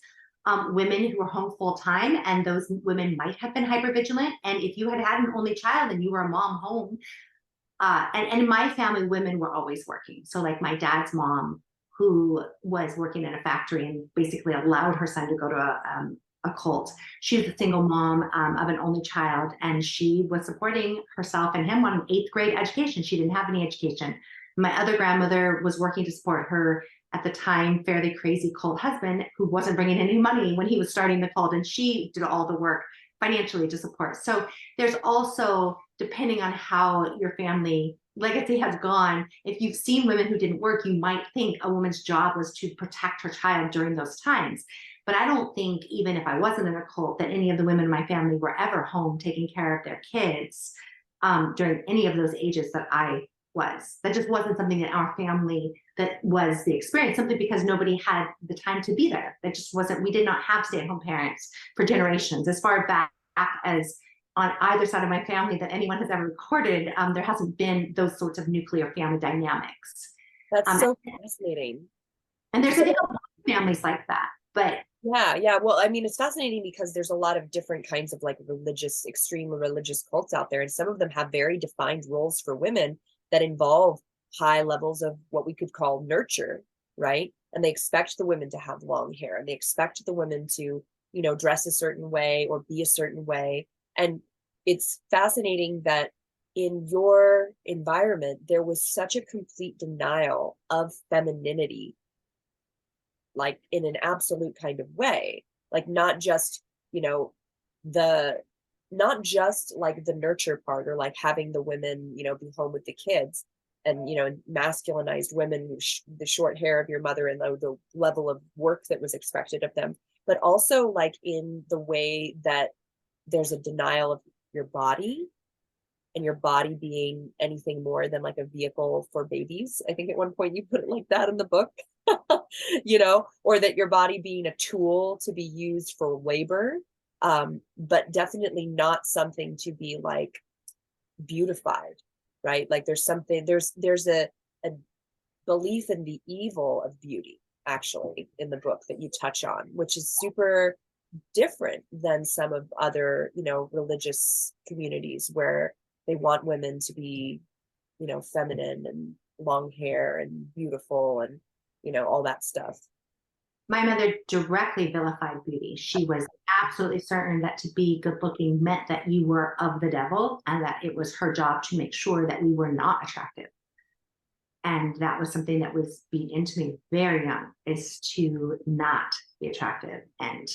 women who were home full time, and those women might have been hypervigilant. And if you had an only child and you were a mom home, and in my family, women were always working. So like my dad's mom, who was working in a factory and basically allowed her son to go to a cult. She was a single mom of an only child, and she was supporting herself and him on an 8th grade education. She didn't have any education. My other grandmother was working to support her, at the time, fairly crazy cult husband, who wasn't bringing any money when he was starting the cult, and she did all the work financially to support. So there's also, depending on how your family legacy has gone, if you've seen women who didn't work, you might think a woman's job was to protect her child during those times. But I don't think, even if I wasn't in a cult, that any of the women in my family were ever home taking care of their kids during any of those ages that I was. That just wasn't something in our family that was the experience, simply because nobody had the time to be there. That just wasn't, we did not have stay-at-home parents for generations. As far back as on either side of my family that anyone has ever recorded, there hasn't been those sorts of nuclear family dynamics. That's so fascinating. And there's a lot of families like that, but yeah. Well, I mean, it's fascinating because there's a lot of different kinds of like extreme religious cults out there. And some of them have very defined roles for women that involve high levels of what we could call nurture, right? And they expect the women to have long hair, and they expect the women to, dress a certain way or be a certain way. And it's fascinating that in your environment, there was such a complete denial of femininity, like in an absolute kind of way, like not just like the nurture part, or like having the women be home with the kids, and masculinized women, the short hair of your mother, and the level of work that was expected of them, but also like in the way that there's a denial of your body, and your body being anything more than like a vehicle for babies. I think at one point you put it like that in the book. Or that your body being a tool to be used for labor, but definitely not something to be like beautified, right? Like there's a belief in the evil of beauty, actually, in the book that you touch on, which is super different than some of other, religious communities where they want women to be, feminine and long hair and beautiful and, all that stuff. My mother directly vilified beauty. She was absolutely certain that to be good looking meant that you were of the devil, and that it was her job to make sure that we were not attractive. And that was something that was beat into me very young, is to not be attractive. And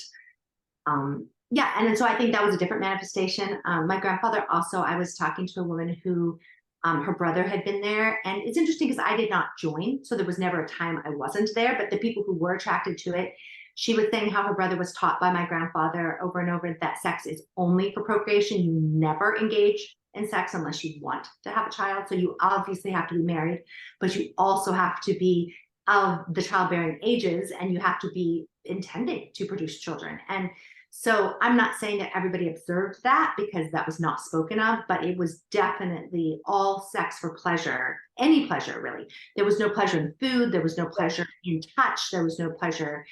and so I think that was a different manifestation. My grandfather also, I was talking to a woman who her brother had been there. And it's interesting because I did not join. So there was never a time I wasn't there. But the people who were attracted to it, she was saying how her brother was taught by my grandfather over and over that sex is only for procreation. You never engage in sex unless you want to have a child. So you obviously have to be married, but you also have to be of the childbearing ages, and you have to be intending to produce children. And so I'm not saying that everybody observed that, because that was not spoken of, but it was definitely all sex for pleasure, any pleasure really. There was no pleasure in food, there was no pleasure in touch, there was no pleasure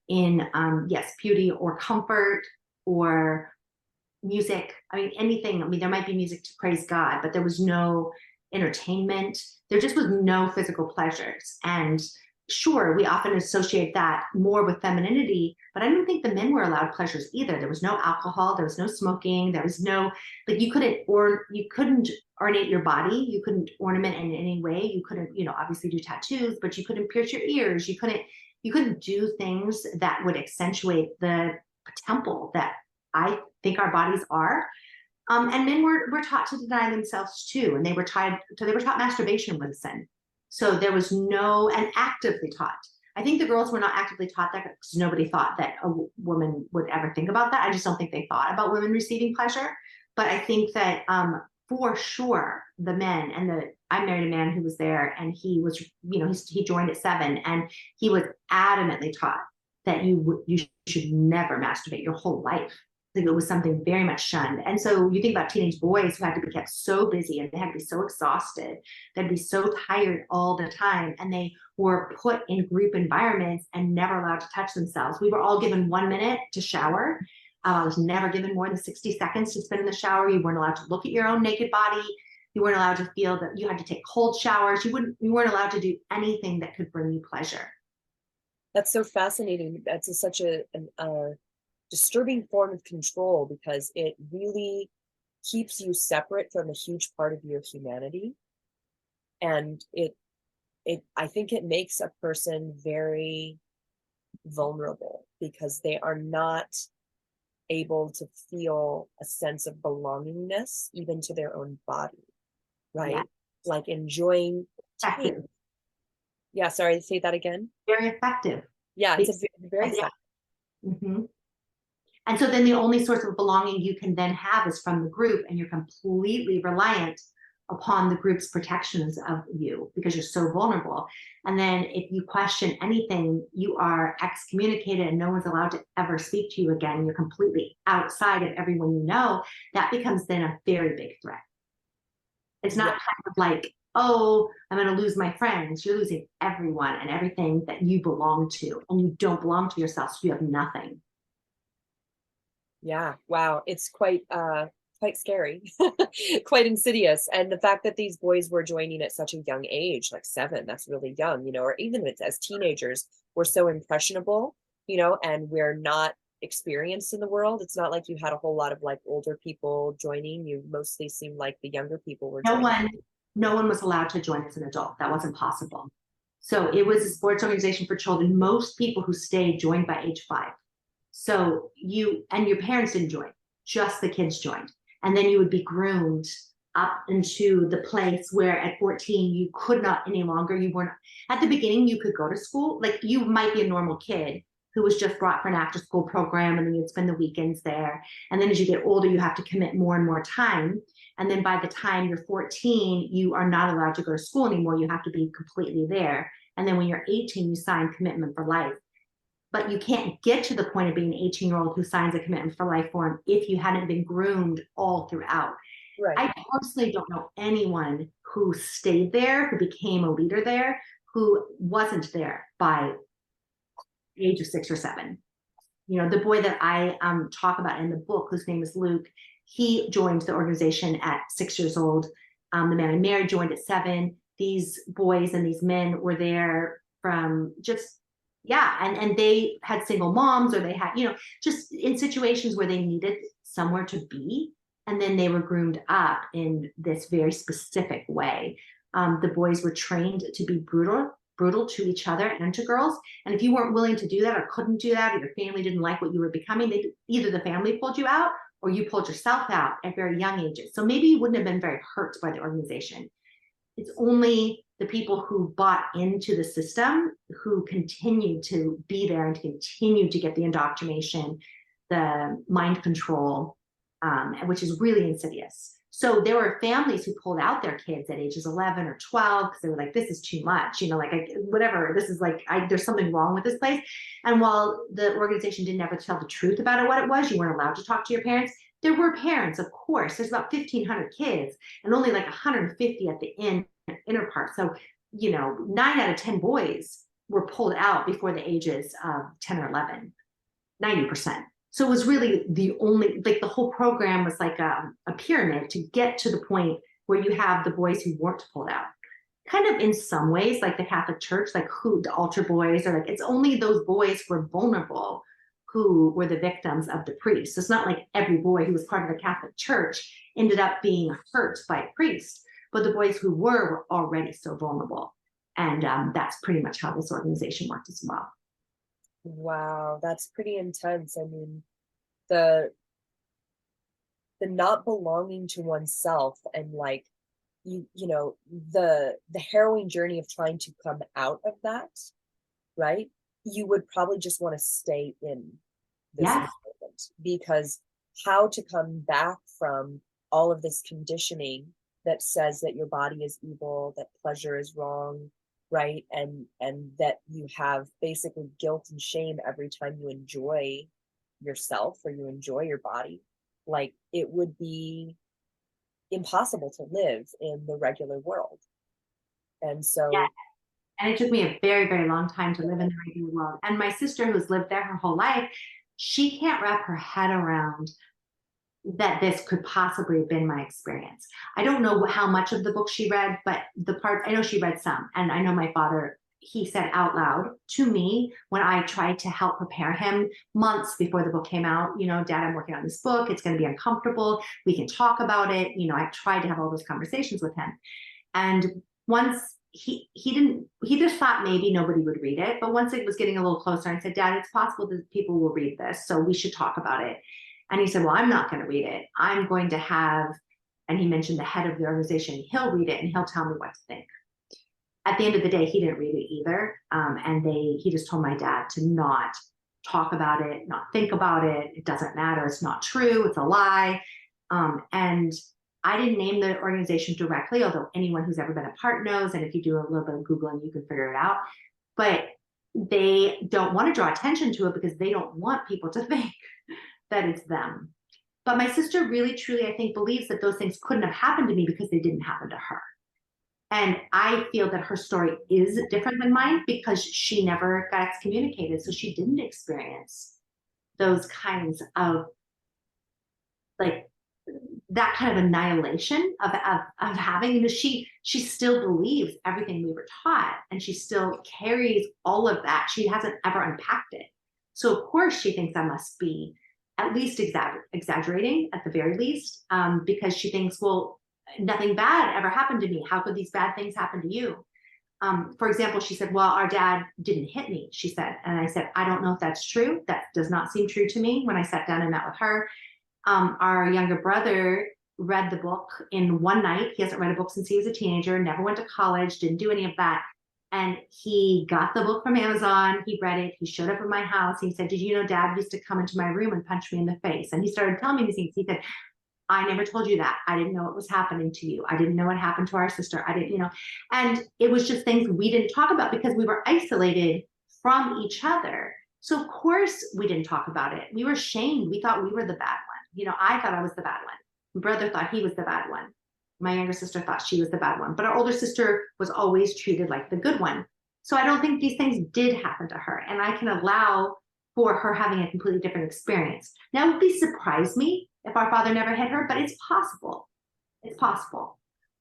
in yes, beauty or comfort or music. I mean, anything. I mean, there might be music to praise God, but there was no entertainment. There just was no physical pleasures. And sure, we often associate that more with femininity, but I don't think the men were allowed pleasures either. There was no alcohol, there was no smoking, there was no, like, you couldn't ornate your body, you couldn't ornament in any way, you couldn't, you know, obviously do tattoos, but you couldn't pierce your ears, you couldn't do things that would accentuate the temple that I think our bodies are. And men were taught to deny themselves too, and they were taught masturbation was a sin. So there was no, and actively taught. I think the girls were not actively taught that because nobody thought that a woman would ever think about that. I just don't think they thought about women receiving pleasure. But I think that for sure, the men I married a man who was there, and he was, you know, he joined at 7, and he was adamantly taught that you should never masturbate your whole life. I think it was something very much shunned. And so you think about teenage boys who had to be kept so busy, and they had to be so exhausted, they'd be so tired all the time, and they were put in group environments and never allowed to touch themselves. We were all given 1 minute to shower. I was never given more than 60 seconds to spend in the shower. You weren't allowed to look at your own naked body. You weren't allowed to feel that you had to take cold showers. You weren't allowed to do anything that could bring you pleasure. That's so fascinating. That's such a disturbing form of control, because it really keeps you separate from a huge part of your humanity. And I think it makes a person very vulnerable, because they are not able to feel a sense of belongingness even to their own body, right? Yeah. Like enjoying taste. Yeah, sorry, say that again. Very effective. Yeah, it's very effective. Mm-hmm. And so then the only source of belonging you can then have is from the group, and you're completely reliant upon the group's protections of you because you're so vulnerable. And then if you question anything, you are excommunicated and no one's allowed to ever speak to you again. You're completely outside of everyone you know. That becomes then a very big threat. It's not kind of like, oh, I'm going to lose my friends. You're losing everyone and everything that you belong to, and you don't belong to yourself, so you have nothing. Yeah, wow, it's quite scary, quite insidious. And the fact that these boys were joining at such a young age, like 7, that's really young, you know, or even as teenagers, we're so impressionable, you know, and we're not experienced in the world. It's not like you had a whole lot of like older people joining. You mostly seemed like the younger people were joining. No one was allowed to join as an adult. That wasn't possible. So it was a sports organization for children. Most people who stayed joined by age 5. So you and your parents didn't join, just the kids joined. And then you would be groomed up into the place where at 14, you could not any longer, you weren't, at the beginning, you could go to school. Like you might be a normal kid who was just brought for an after school program, and then you'd spend the weekends there. And then as you get older, you have to commit more and more time. And then by the time you're 14, you are not allowed to go to school anymore. You have to be completely there. And then when you're 18, you sign commitment for life. But you can't get to the point of being an 18-year-old who signs a commitment for life form if you hadn't been groomed all throughout. Right. I personally don't know anyone who stayed there, who became a leader there, who wasn't there by the age of 6 or 7. You know, the boy that I talk about in the book, whose name is Luke, he joined the organization at 6 years old. The man I married joined at 7. These boys and these men were there from just, yeah, and they had single moms, or they had, you know, just in situations where they needed somewhere to be. And then they were groomed up in this very specific way. The boys were trained to be brutal to each other and to girls. And if you weren't willing to do that, or couldn't do that, or your family didn't like what you were becoming, either the family pulled you out or you pulled yourself out at very young ages. So maybe you wouldn't have been very hurt by the organization. It's only the people who bought into the system who continue to be there and to continue to get the indoctrination, the mind control, which is really insidious. So there were families who pulled out their kids at ages 11 or 12 because they were like, this is too much, whatever, this is like, there's something wrong with this place. And while the organization didn't ever tell the truth about what it was, you weren't allowed to talk to your parents. There were parents, of course. There's about 1,500 kids and only like 150 at the inner part. So, 9 out of 10 boys were pulled out before the ages of 10 or 11, 90%. So it was really the only, like the whole program was like a pyramid to get to the point where you have the boys who weren't pulled out. Kind of in some ways, like the Catholic Church, like the altar boys, or like it's only those boys who were vulnerable who were the victims of the priest. So it's not like every boy who was part of the Catholic Church ended up being hurt by a priest, but the boys who were already so vulnerable. And that's pretty much how this organization worked as well. Wow, that's pretty intense. I mean, the not belonging to oneself and like the harrowing journey of trying to come out of that, right? You would probably just want to stay in this environment, because how to come back from all of this conditioning that says that your body is evil, that pleasure is wrong, right? And that you have basically guilt and shame every time you enjoy yourself or you enjoy your body. Like, it would be impossible to live in the regular world. And so and it took me a very, very long time to live in the regular world. And my sister, who's lived there her whole life, she can't wrap her head around that this could possibly have been my experience. I don't know how much of the book she read, but the part, I know she read some. And I know my father, he said out loud to me when I tried to help prepare him months before the book came out, Dad, I'm working on this book. It's going to be uncomfortable. We can talk about it. I tried to have all those conversations with him. And once he just thought maybe nobody would read it. But once it was getting a little closer, I said, Dad, it's possible that people will read this. So we should talk about it. And he said, well, I'm not going to read it. I'm going to have, and he mentioned the head of the organization, he'll read it and he'll tell me what to think. At the end of the day, he didn't read it either. And he just told my dad to not talk about it, not think about it. It doesn't matter. It's not true. It's a lie. And I didn't name the organization directly, although anyone who's ever been a part knows. And if you do a little bit of Googling, you can figure it out. But they don't want to draw attention to it because they don't want people to think that it's them. But my sister really, truly, I think, believes that those things couldn't have happened to me because they didn't happen to her. And I feel that her story is different than mine because she never got excommunicated. So she didn't experience those kinds of, like, that kind of annihilation of having, she still believes everything we were taught, and she still carries all of that. She hasn't ever unpacked it. So of course she thinks I must be at least exaggerating at the very least, because she thinks, well, nothing bad ever happened to me. How could these bad things happen to you? For example, she said, well, our dad didn't hit me, she said. And I said, I don't know if that's true. That does not seem true to me. When I sat down and met with her, our younger brother read the book in one night. He hasn't read a book since he was a teenager, never went to college, didn't do any of that. And he got the book from Amazon. He read it. He showed up at my house. He said, did you know Dad used to come into my room and punch me in the face? And he started telling me these things. He said, I never told you that. I didn't know what was happening to you. I didn't know what happened to our sister. I didn't, and it was just things we didn't talk about because we were isolated from each other. So of course we didn't talk about it. We were shamed. We thought we were the bad one. I thought I was the bad one. My brother thought he was the bad one. My younger sister thought she was the bad one, but our older sister was always treated like the good one. So I don't think these things did happen to her, and I can allow for her having a completely different experience. Now, it would surprise me if our father never hit her, but it's possible. It's possible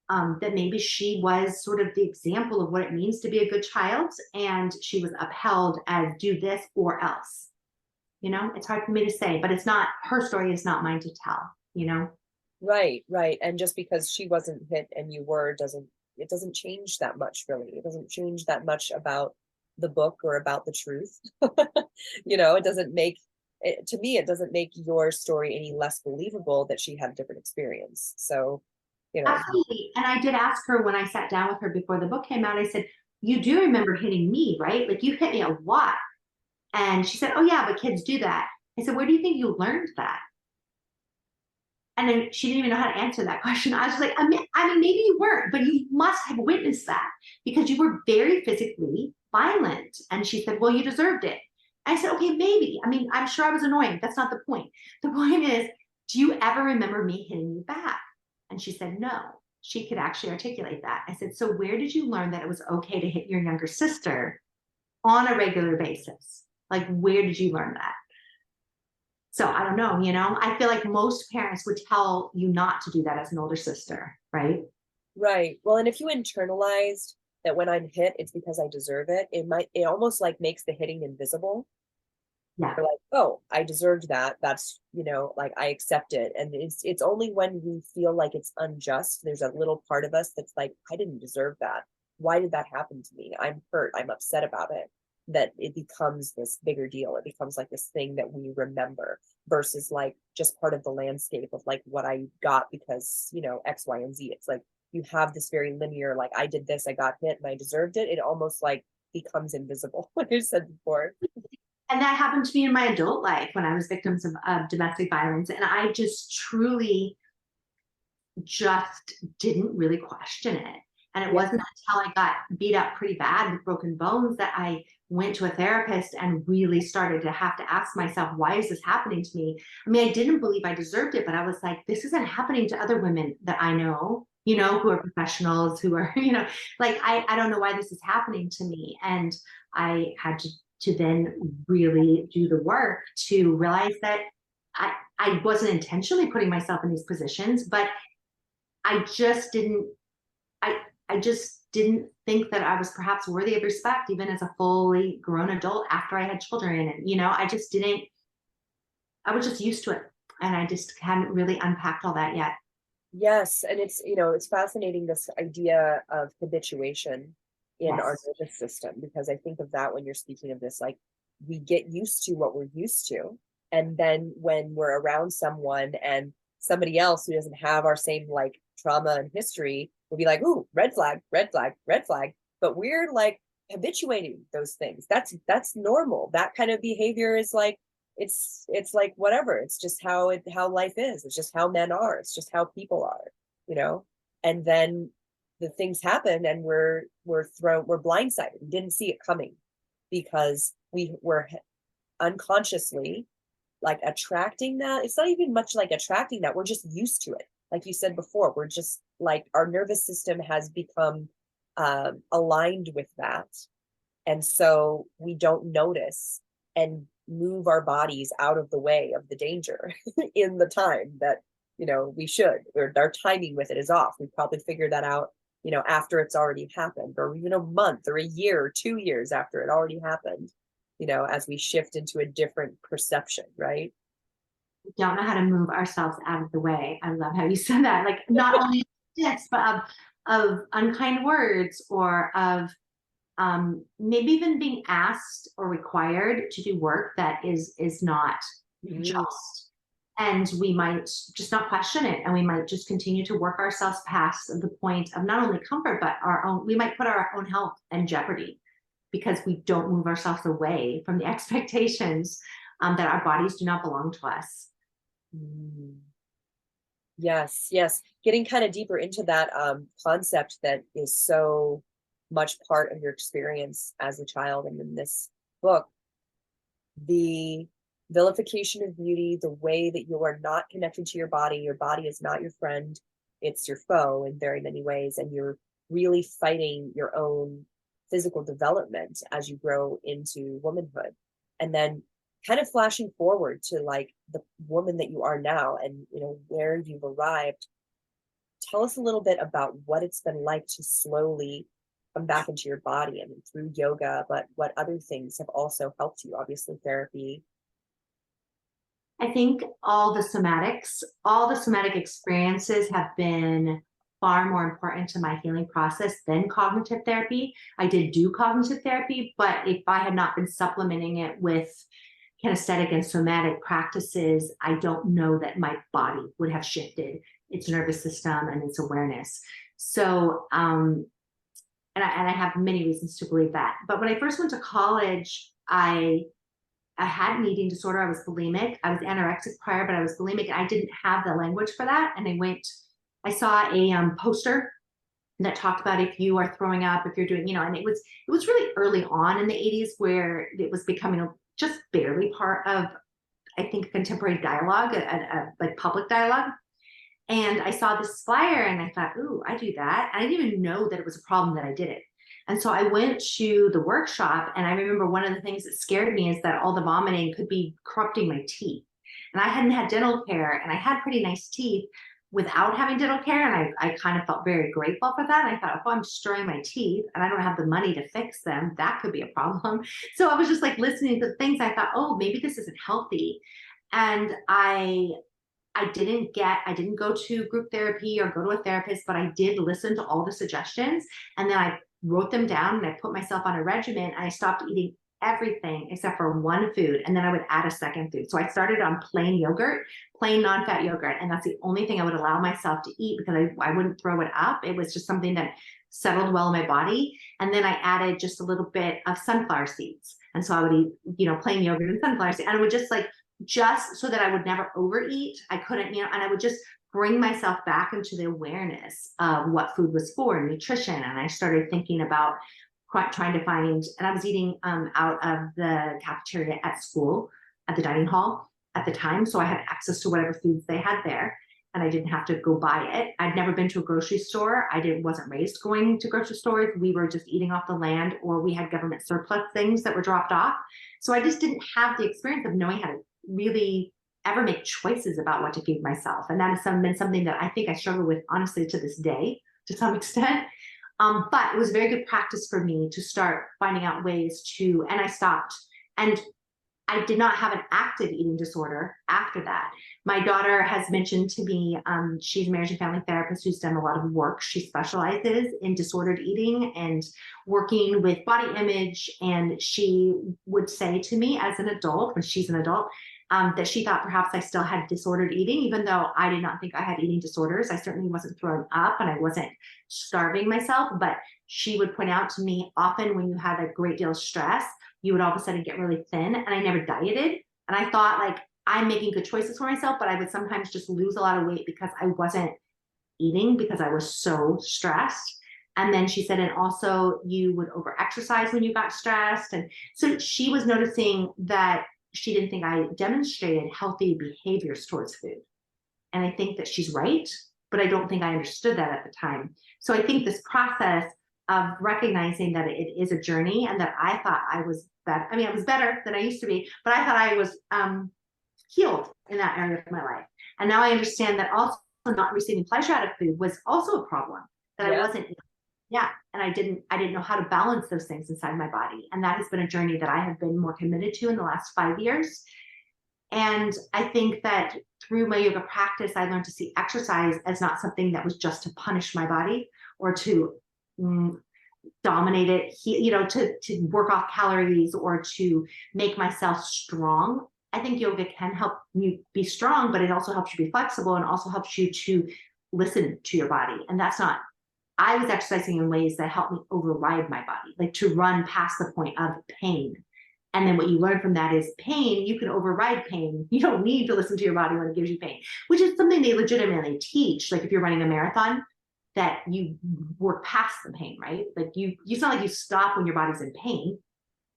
that maybe she was sort of the example of what it means to be a good child, and she was upheld as do this or else. It's hard for me to say, but it's not, her story is not mine to tell, Right. And just because she wasn't hit and you were, it doesn't change that much, really. It doesn't change that much about the book or about the truth. It doesn't make it, to me, it doesn't make your story any less believable that she had a different experience. So, Absolutely. And I did ask her when I sat down with her before the book came out, I said, you do remember hitting me, right? Like, you hit me a lot. And she said, oh yeah, but kids do that. I said, where do you think you learned that? And then she didn't even know how to answer that question. I was like, I mean, maybe you weren't, but you must have witnessed that because you were very physically violent. And she said, well, you deserved it. I said, okay, maybe. I mean, I'm sure I was annoying. That's not the point. The point is, do you ever remember me hitting you back? And she said, no. She could actually articulate that. I said, so where did you learn that it was okay to hit your younger sister on a regular basis? Like, where did you learn that? So I don't know, I feel like most parents would tell you not to do that as an older sister, right? Right. Well, and if you internalized that when I'm hit, it's because I deserve it, it almost like makes the hitting invisible. Yeah. You're like, oh, I deserved that. That's, like I accept it. And it's only when we feel like it's unjust, there's a little part of us that's like, I didn't deserve that. Why did that happen to me? I'm hurt. I'm upset about it. That it becomes this bigger deal. It becomes like this thing that we remember versus like just part of the landscape of like what I got because, X, Y, and Z. It's like you have this very linear, like I did this, I got hit and I deserved it. It almost like becomes invisible, like I said before. And that happened to me in my adult life when I was victims of domestic violence. And I just truly just didn't really question it. And it wasn't until I got beat up pretty bad with broken bones that I went to a therapist and really started to have to ask myself, why is this happening to me? I mean, I didn't believe I deserved it, but I was like, this isn't happening to other women that I know, who are professionals, who are, like, I don't know why this is happening to me. And I had to then really do the work to realize that I wasn't intentionally putting myself in these positions, but I just didn't think that I was perhaps worthy of respect, even as a fully grown adult after I had children. And, I just didn't, I was just used to it. And I just hadn't really unpacked all that yet. Yes. And it's fascinating, this idea of habituation in our nervous system, because I think of that when you're speaking of this, like we get used to what we're used to. And then when we're around someone and somebody else who doesn't have our same like trauma and history will be like, ooh, red flag, red flag, red flag. But we're like habituating those things. That's normal. That kind of behavior is like, it's like whatever. It's just how life is. It's just how men are. It's just how people are, and then the things happen and we're blindsided. We didn't see it coming because we were unconsciously like attracting that. It's not even much like attracting that. We're just used to it. Like you said before, we're just like, our nervous system has become aligned with that. And so we don't notice and move our bodies out of the way of the danger in the time that, we should. Our timing with it is off. We probably figure that out, after it's already happened, or even a month or a year or 2 years after it already happened, as we shift into a different perception, right? We don't know how to move ourselves out of the way. I love how you said that. Like not only this, but of unkind words, or of maybe even being asked or required to do work that is not just. And we might just not question it, and we might just continue to work ourselves past the point of not only comfort, but we might put our own health in jeopardy because we don't move ourselves away from the expectations that our bodies do not belong to us. Yes. Getting kind of deeper into that concept that is so much part of your experience as a child, and in this book, the vilification of beauty, the way that you are not connected to your body is not your friend, it's your foe in very many ways, and you're really fighting your own physical development as you grow into womanhood. And then kind of flashing forward to like the woman that you are now and where you've arrived. Tell us a little bit about what it's been like to slowly come back into your body. I mean, through yoga, but what other things have also helped you? Obviously therapy. I think all the somatic experiences have been far more important to my healing process than cognitive therapy. I did do cognitive therapy, but if I had not been supplementing it with kinesthetic and somatic practices, I don't know that my body would have shifted its nervous system and its awareness. So, and I have many reasons to believe that. But when I first went to college, I I had an eating disorder. I was bulimic. I was anorexic prior, but I was bulimic. And I didn't have the language for that. And I saw a poster that talked about if you are throwing up, if you're doing, and it was really early on in the 80s where it was becoming just barely part of, I think, contemporary dialogue, like public dialogue. And I saw this flyer and I thought, ooh, I do that. I didn't even know that it was a problem that I did it. And so I went to the workshop, and I remember one of the things that scared me is that all the vomiting could be corrupting my teeth. And I hadn't had dental care, and I had pretty nice teeth without having dental care. And I kind of felt very grateful for that. And I thought, if I'm destroying my teeth and I don't have the money to fix them, that could be a problem. So I was just like listening to things. I thought, oh, maybe this isn't healthy. And I didn't go to group therapy or go to a therapist, but I did listen to all the suggestions. And then I wrote them down and I put myself on a regimen, and I stopped eating everything except for one food. And then I would add a second food. So I started on plain yogurt, plain non-fat yogurt. And that's the only thing I would allow myself to eat because I wouldn't throw it up. It was just something that settled well in my body. And then I added just a little bit of sunflower seeds. And so I would eat, plain yogurt and sunflower seeds. And I would just so that I would never overeat. I couldn't, and I would just bring myself back into the awareness of what food was for, nutrition. And I started thinking about trying to find, and I was eating out of the cafeteria at school, at the dining hall at the time. So I had access to whatever foods they had there, and I didn't have to go buy it. I'd never been to a grocery store. Wasn't raised going to grocery stores. We were just eating off the land, or we had government surplus things that were dropped off. So I just didn't have the experience of knowing how to really ever make choices about what to feed myself. And that has been something that I think I struggle with, honestly, to this day, to some extent. But it was a very good practice for me to start finding out ways to, and I stopped. And I did not have an active eating disorder after that. My daughter has mentioned to me, she's a marriage and family therapist who's done a lot of work. She specializes in disordered eating and working with body image. And she would say to me as an adult, when she's an adult, that she thought perhaps I still had disordered eating, even though I did not think I had eating disorders. I certainly wasn't throwing up and I wasn't starving myself, but she would point out to me, often when you have a great deal of stress, you would all of a sudden get really thin. And I never dieted. And I thought, like, I'm making good choices for myself, but I would sometimes just lose a lot of weight because I wasn't eating because I was so stressed. And then she said, and also you would over exercise when you got stressed. And so she was noticing that she didn't think I demonstrated healthy behaviors towards food. And I think that she's right, but I don't think I understood that at the time. So I think this process of recognizing that it is a journey, and that I thought I was better. I mean, I was better than I used to be, but I thought I was healed in that area of my life. And now I understand that also not receiving pleasure out of food was also a problem, that I wasn't. Yeah. And I didn't know how to balance those things inside my body. And that has been a journey that I have been more committed to in the last 5 years. And I think that through my yoga practice, I learned to see exercise as not something that was just to punish my body or to dominate it, to work off calories or to make myself strong. I think yoga can help you be strong, but it also helps you be flexible and also helps you to listen to your body. And I was exercising in ways that helped me override my body, like to run past the point of pain. And then what you learn from that is pain, you can override pain. You don't need to listen to your body when it gives you pain, which is something they legitimately teach. Like if you're running a marathon, that you work past the pain, right? Like it's not like you stop when your body's in pain.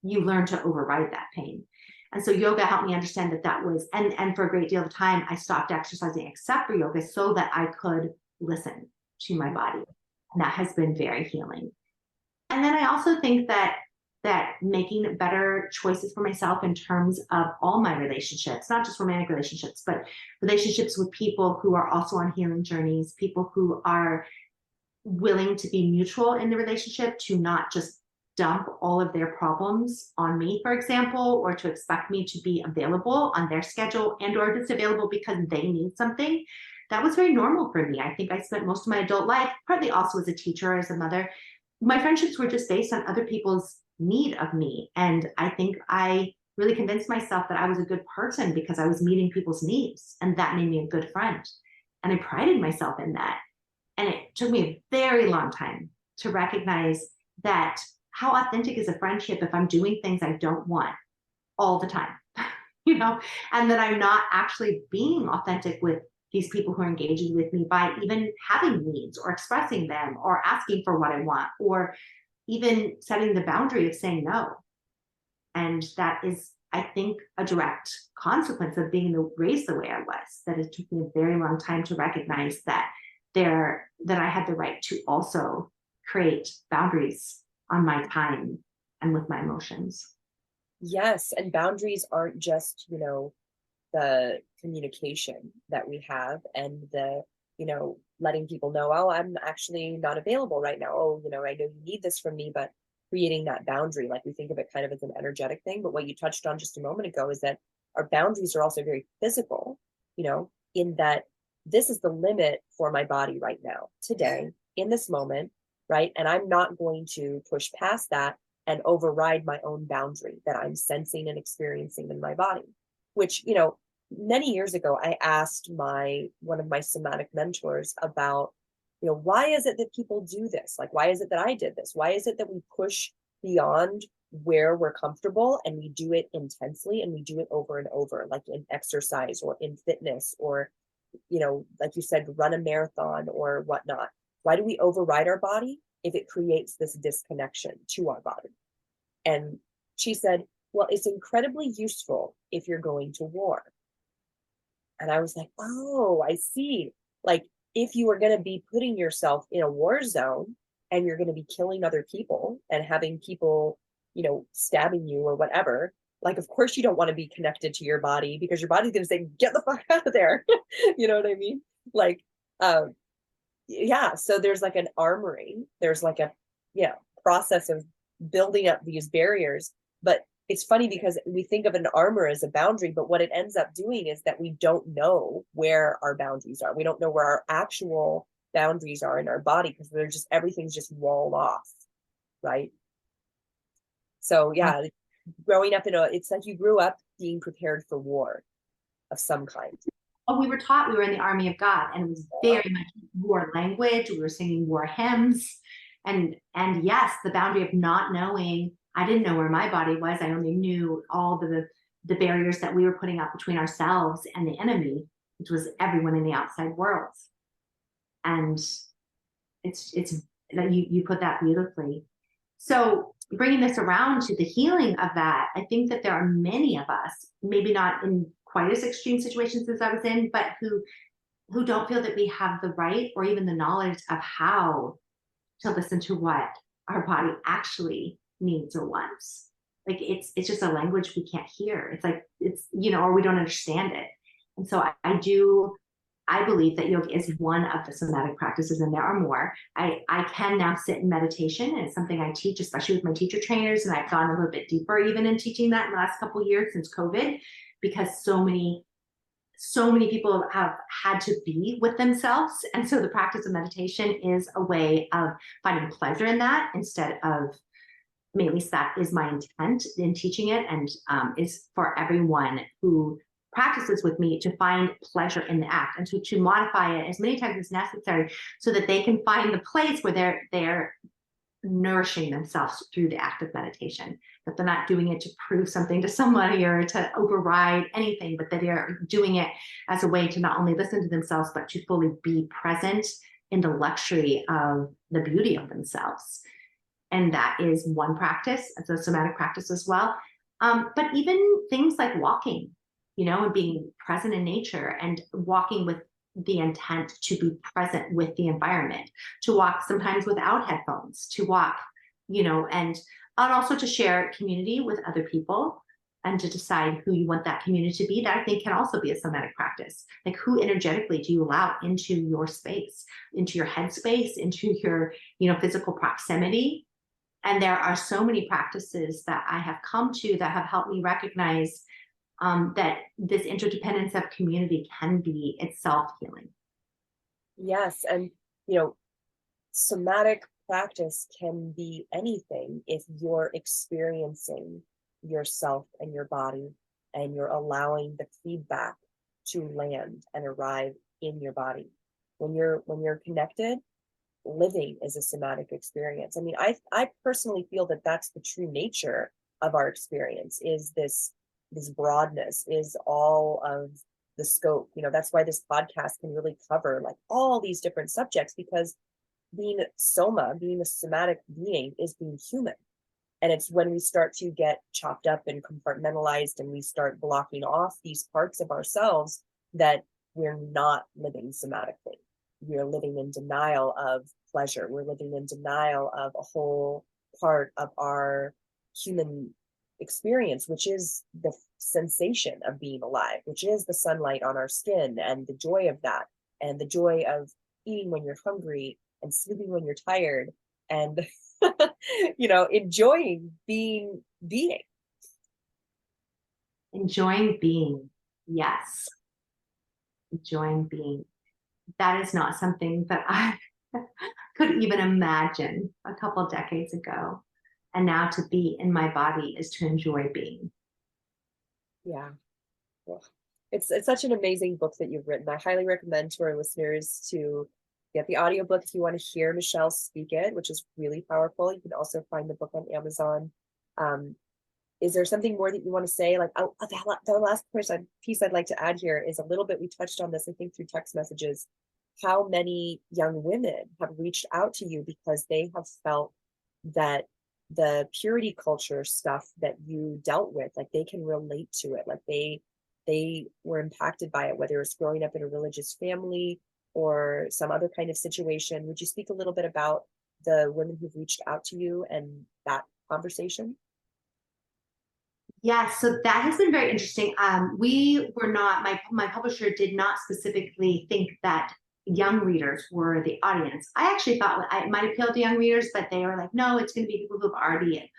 You learn to override that pain. And so yoga helped me understand that was, and for a great deal of time, I stopped exercising except for yoga so that I could listen to my body. And that has been very healing. And then I also think that making better choices for myself in terms of all my relationships, not just romantic relationships, but relationships with people who are also on healing journeys, people who are willing to be mutual in the relationship, to not just dump all of their problems on me, for example, or to expect me to be available on their schedule and or just available because they need something. That was very normal for me. I think I spent most of my adult life, partly also as a teacher, as a mother. My friendships were just based on other people's need of me. And I think I really convinced myself that I was a good person because I was meeting people's needs, and that made me a good friend. And I prided myself in that. And it took me a very long time to recognize that how authentic is a friendship if I'm doing things I don't want all the time. and that I'm not actually being authentic with these people who are engaging with me by even having needs or expressing them or asking for what I want or even setting the boundary of saying no. And that is, I think, a direct consequence of being raised the way I was, that it took me a very long time to recognize that I had the right to also create boundaries on my time and with my emotions. Yes, and boundaries aren't just, the communication that we have and the, letting people know, oh, I'm actually not available right now. Oh, I know you need this from me, but creating that boundary, like we think of it kind of as an energetic thing. But what you touched on just a moment ago is that our boundaries are also very physical, in that this is the limit for my body right now, today, in this moment, right? And I'm not going to push past that and override my own boundary that I'm sensing and experiencing in my body, which, many years ago, I asked one of my somatic mentors about, why is it that people do this? Like, why is it that I did this? Why is it that we push beyond where we're comfortable and we do it intensely and we do it over and over, like in exercise or in fitness or, like you said, run a marathon or whatnot? Why do we override our body if it creates this disconnection to our body? And she said, well, it's incredibly useful if you're going to war. And I was like, oh, I see. Like, if you are going to be putting yourself in a war zone and you're going to be killing other people and having people, stabbing you or whatever, like, of course you don't want to be connected to your body because your body's going to say, get the fuck out of there. You know what I mean? Like, yeah. So there's like an armoring. There's like a, process of building up these barriers. But it's funny because we think of an armor as a boundary, but what it ends up doing is that we don't know where our boundaries are. We don't know where our actual boundaries are in our body because everything's just walled off, right? So yeah, growing up it's like you grew up being prepared for war of some kind. Oh, we were taught we were in the army of God, and it was very much war language. We were singing war hymns, and yes, the boundary of not knowing. I didn't know where my body was. I only knew all the barriers that we were putting up between ourselves and the enemy, which was everyone in the outside world. And it's you put that beautifully. So bringing this around to the healing of that, I think that there are many of us, maybe not in quite as extreme situations as I was in, but who don't feel that we have the right or even the knowledge of how to listen to what our body actually needs or wants. Like it's just a language we can't hear. It's like or we don't understand it. And so I believe that yoga is one of the somatic practices, and there are more. I can now sit in meditation, and it's something I teach, especially with my teacher trainers, and I've gone a little bit deeper even in teaching that in the last couple of years since COVID, because so many people have had to be with themselves. And so the practice of meditation is a way of finding pleasure in that instead of, at least that is my intent in teaching it, and is for everyone who practices with me to find pleasure in the act and to modify it as many times as necessary so that they can find the place where they're nourishing themselves through the act of meditation, that they're not doing it to prove something to somebody or to override anything, but that they're doing it as a way to not only listen to themselves, but to fully be present in the luxury of the beauty of themselves. And that is one practice. It's a somatic practice as well. But even things like walking, and being present in nature and walking with the intent to be present with the environment, to walk sometimes without headphones, to walk, and also to share community with other people and to decide who you want that community to be. That I think can also be a somatic practice. Like, who energetically do you allow into your space, into your headspace, into your, physical proximity? And there are so many practices that I have come to that have helped me recognize that this interdependence of community can be itself healing. Yes. And, somatic practice can be anything if you're experiencing yourself and your body and you're allowing the feedback to land and arrive in your body. When you're connected, living is a somatic experience. I mean, I personally feel that that's the true nature of our experience, is this this broadness is all of the scope. That's why this podcast can really cover like all these different subjects, because being being a somatic being is being human. And it's when we start to get chopped up and compartmentalized and we start blocking off these parts of ourselves that we're not living somatically. We're living in denial of pleasure. We're living in denial of a whole part of our human experience, which is the sensation of being alive, which is the sunlight on our skin and the joy of that, and the joy of eating when you're hungry and sleeping when you're tired, and enjoying being. Enjoying being. Yes. Enjoying being. That is not something that I could even imagine a couple of decades ago. And now to be in my body is to enjoy being. Yeah. Well, it's such an amazing book that you've written. I highly recommend to our listeners to get the audiobook if you want to hear Michelle speak it, which is really powerful. You can also find the book on Amazon. Is there something more that you want to say? Like, the last piece I'd like to add here is a little bit, we touched on this, I think, through text messages, how many young women have reached out to you because they have felt that the purity culture stuff that you dealt with, like they can relate to it, like they were impacted by it, whether it's growing up in a religious family or some other kind of situation. Would you speak a little bit about the women who've reached out to you and that conversation? Yeah, so that has been very interesting. We were not, my publisher did not specifically think that young readers were the audience. I actually thought it might appeal to young readers, but they were like, no, it's going to be people who've already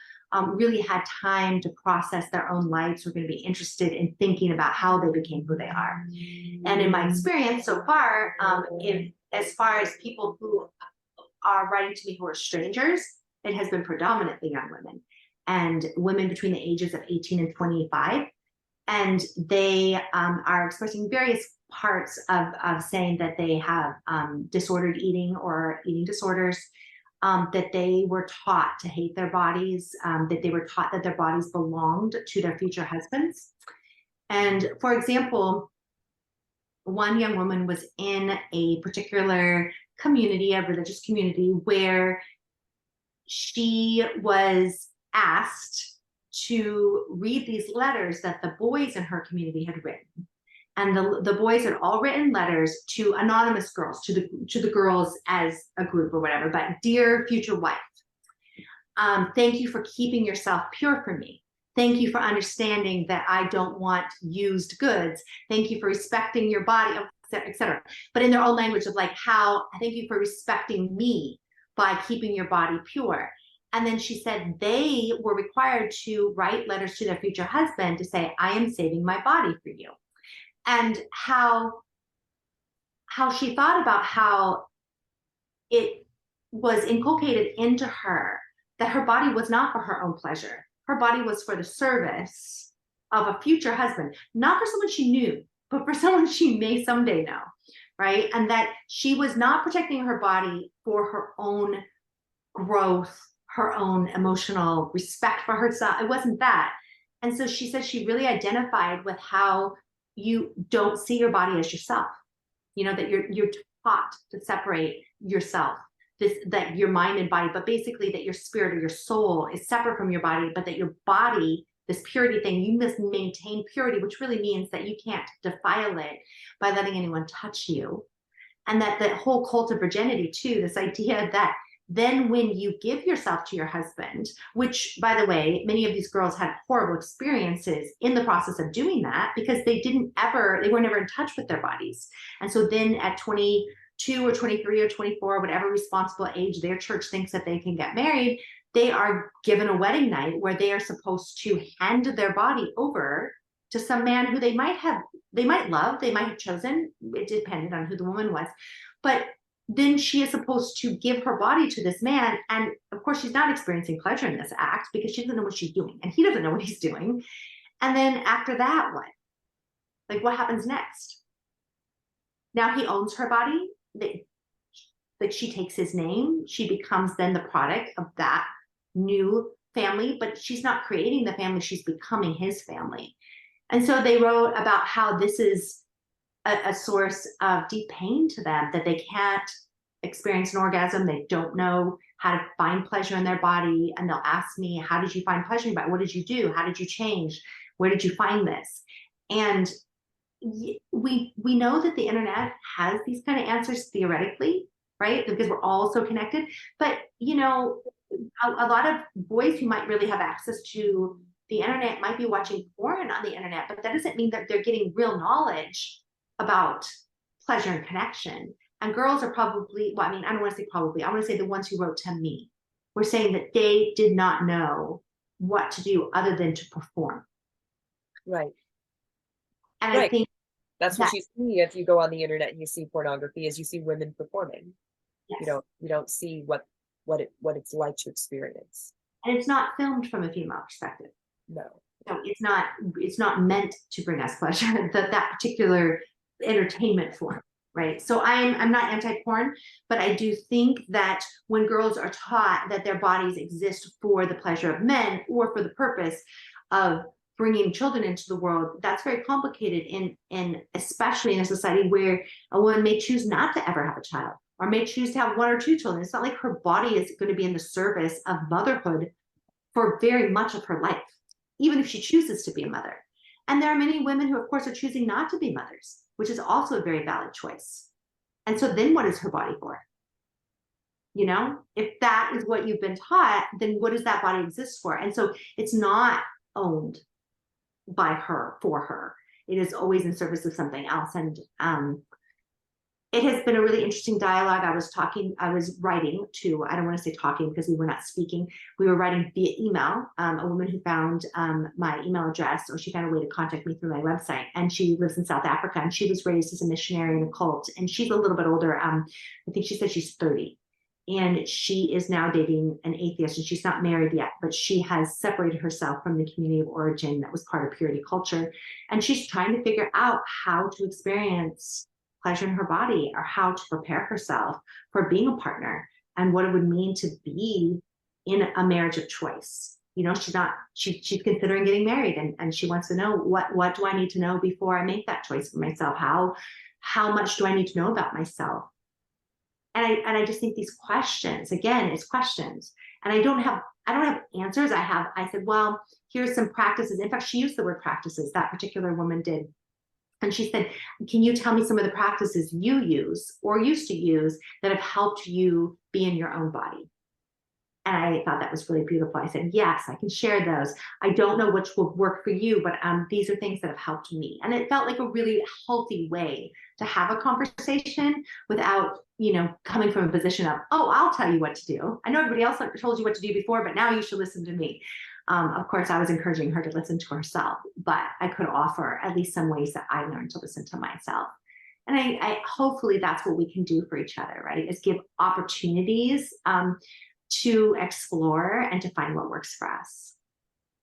really had time to process their own lives, who are going to be interested in thinking about how they became who they are. And in my experience so far, as far as people who are writing to me who are strangers, it has been predominantly young women and women between the ages of 18 and 25. And they are expressing various parts of saying that they have disordered eating or eating disorders, that they were taught to hate their bodies, that they were taught that their bodies belonged to their future husbands. And for example, one young woman was in a particular community, a religious community, where she was asked to read these letters that the boys in her community had written. And the boys had all written letters to anonymous girls, to the girls as a group or whatever, but dear future wife, thank you for keeping yourself pure for me. Thank you for understanding that I don't want used goods. Thank you for respecting your body, etc. But in their own language of like, thank you for respecting me by keeping your body pure. And then she said they were required to write letters to their future husband to say, I am saving my body for you. And how she thought about how it was inculcated into her that her body was not for her own pleasure. Her body was for the service of a future husband, not for someone she knew, but for someone she may someday know, right? And that she was not protecting her body for her own growth, her own emotional respect for herself. It wasn't that. And so she said she really identified with how you don't see your body as yourself, that you're taught to separate yourself, that your mind and body, but basically that your spirit or your soul is separate from your body, but that your body, this purity thing, you must maintain purity, which really means that you can't defile it by letting anyone touch you. And that the whole cult of virginity too, this idea that then when you give yourself to your husband, which by the way, many of these girls had horrible experiences in the process of doing that because they were never in touch with their bodies. And so then at 22 or 23 or 24, whatever responsible age their church thinks that they can get married, they are given a wedding night where they are supposed to hand their body over to some man who they might love, they might have chosen. It depended on who the woman was. But then she is supposed to give her body to this man. And of course, she's not experiencing pleasure in this act because she doesn't know what she's doing and he doesn't know what he's doing. And then after that, what? Like, what happens next? Now he owns her body. Like, she takes his name. She becomes then the product of that new family, but she's not creating the family. She's becoming his family. And so they wrote about how this is a source of deep pain to them, that they can't experience an orgasm. They don't know how to find pleasure in their body. And they'll ask me, how did you find pleasure in your body? What did you do? How did you change? Where did you find this? And we know that the internet has these kind of answers theoretically, right? Because we're all so connected. But, you know, a lot of boys who might really have access to the internet might be watching porn on the internet, but that doesn't mean that they're getting real knowledge about pleasure and connection. And girls are probably, well, I mean, I don't want to say probably, I want to say the ones who wrote to me were saying that they did not know what to do other than to perform. Right. And right. I think that's what you see if you go on the internet and you see pornography, is you see women performing. Yes. You don't see what it's like to experience. And it's not filmed from a female perspective. No. So it's not meant to bring us pleasure, that particular entertainment form, right? So I'm not anti-porn, but I do think that when girls are taught that their bodies exist for the pleasure of men or for the purpose of bringing children into the world, that's very complicated, in especially in a society where a woman may choose not to ever have a child, or may choose to have one or two children. It's not like her body is going to be in the service of motherhood for very much of her life, even if she chooses to be a mother. And there are many women who, of course, are choosing not to be mothers, which is also a very valid choice. And so then what is her body for? You know, if that is what you've been taught, then what does that body exist for? And so it's not owned by her, for her. It is always in service of something else. And it has been a really interesting dialogue. I was writing to, I don't want to say talking because we were not speaking. We were writing via email. A woman who found my email address, or she found a way to contact me through my website. And she lives in South Africa, and she was raised as a missionary in a cult. And she's a little bit older. I think she said she's 30. And she is now dating an atheist, and she's not married yet, but she has separated herself from the community of origin that was part of purity culture. And she's trying to figure out how to experience pleasure in her body, or how to prepare herself for being a partner, and what it would mean to be in a marriage of choice. You know, she's considering getting married, and she wants to know, what do I need to know before I make that choice for myself? How much do I need to know about myself? And I just think these questions, again, it's questions. And I don't have answers. I said, well, here's some practices. In fact, she used the word practices, that particular woman did. And she said, can you tell me some of the practices you use or used to use that have helped you be in your own body? And I thought that was really beautiful. I said, yes, I can share those. I don't know which will work for you, but these are things that have helped me. And it felt like a really healthy way to have a conversation without, coming from a position of, oh, I'll tell you what to do. I know everybody else told you what to do before, but now you should listen to me. Of course, I was encouraging her to listen to herself, but I could offer at least some ways that I learned to listen to myself. And I hopefully that's what we can do for each other, right? Is give opportunities to explore and to find what works for us.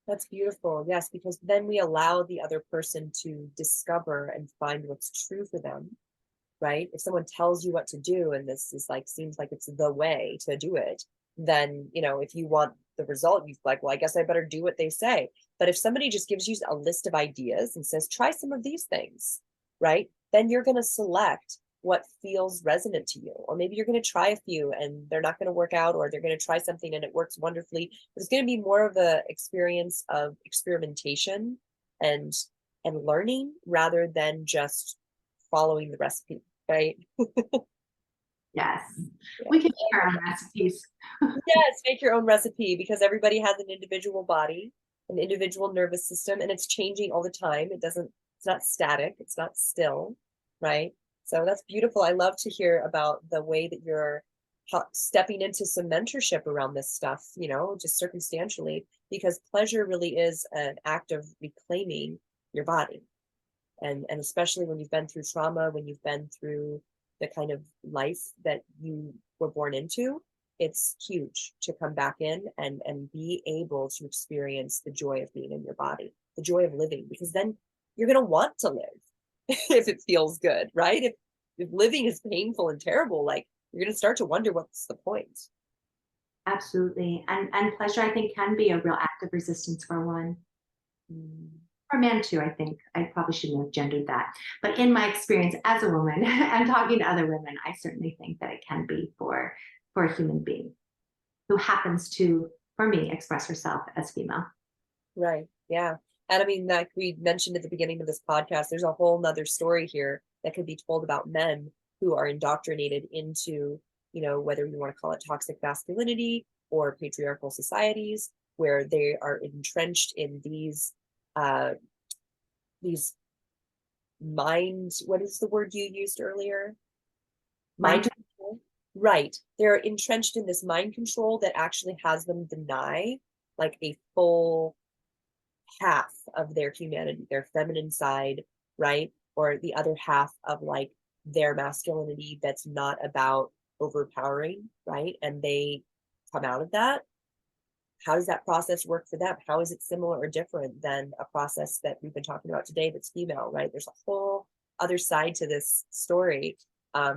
That's beautiful. Yes, because then we allow the other person to discover and find what's true for them, right? If someone tells you what to do and this is seems like it's the way to do it, then, if you want the result, you're like, well, I guess I better do what they say. But if somebody just gives you a list of ideas and says, try some of these things, right? Then you're going to select what feels resonant to you. Or maybe you're going to try a few and they're not going to work out, or they're going to try something and it works wonderfully. But it's going to be more of an experience of experimentation and learning rather than just following the recipe, right? Yes. Yeah. We can make our own recipes. Yes, make your own recipe, because everybody has an individual body, an individual nervous system, and it's changing all the time. It's not static, it's not still, right? So that's beautiful. I love to hear about the way that you're stepping into some mentorship around this stuff, just circumstantially, because pleasure really is an act of reclaiming your body. And especially when you've been through trauma, when you've been through the kind of life that you were born into, it's huge to come back in and be able to experience the joy of being in your body, the joy of living, because then you're going to want to live if it feels good, right? If living is painful and terrible, you're going to start to wonder what's the point. Absolutely. And pleasure, I think, can be a real act of resistance for one. Or man too, I think. I probably shouldn't have gendered that. But in my experience as a woman and talking to other women, I certainly think that it can be for a human being who happens to, for me, express herself as female. Right. Yeah. And I mean, like we mentioned at the beginning of this podcast, there's a whole nother story here that could be told about men who are indoctrinated into, you know, whether you want to call it toxic masculinity or patriarchal societies, where they are entrenched in these mind, what is the word you used earlier? Mind control. Right. They're entrenched in this mind control that actually has them deny like a full half of their humanity, their feminine side, right? Or the other half of like their masculinity that's not about overpowering, right? And they come out of that. How does that process work for them? How is it similar or different than a process that we've been talking about today that's female, right? There's a whole other side to this story that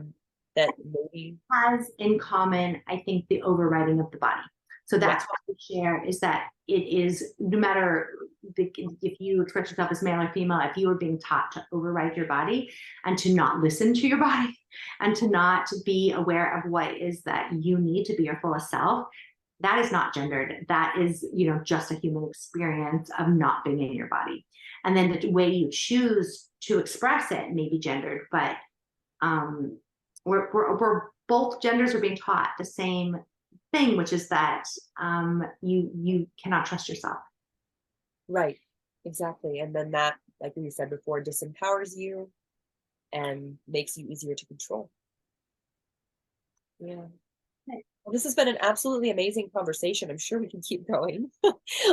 maybe has in common, I think, the overriding of the body. So that's what we share, is that it is, no matter if you express yourself as male or female, if you are being taught to override your body and to not listen to your body and to not be aware of what is that you need to be your fullest self, that is not gendered. That is, you know, just a human experience of not being in your body. And then the way you choose to express it may be gendered, but we're both genders are being taught the same thing, which is that you cannot trust yourself. Right, exactly. And then that, like we said before, disempowers you and makes you easier to control. Yeah. Well, this has been an absolutely amazing conversation. I'm sure we can keep going,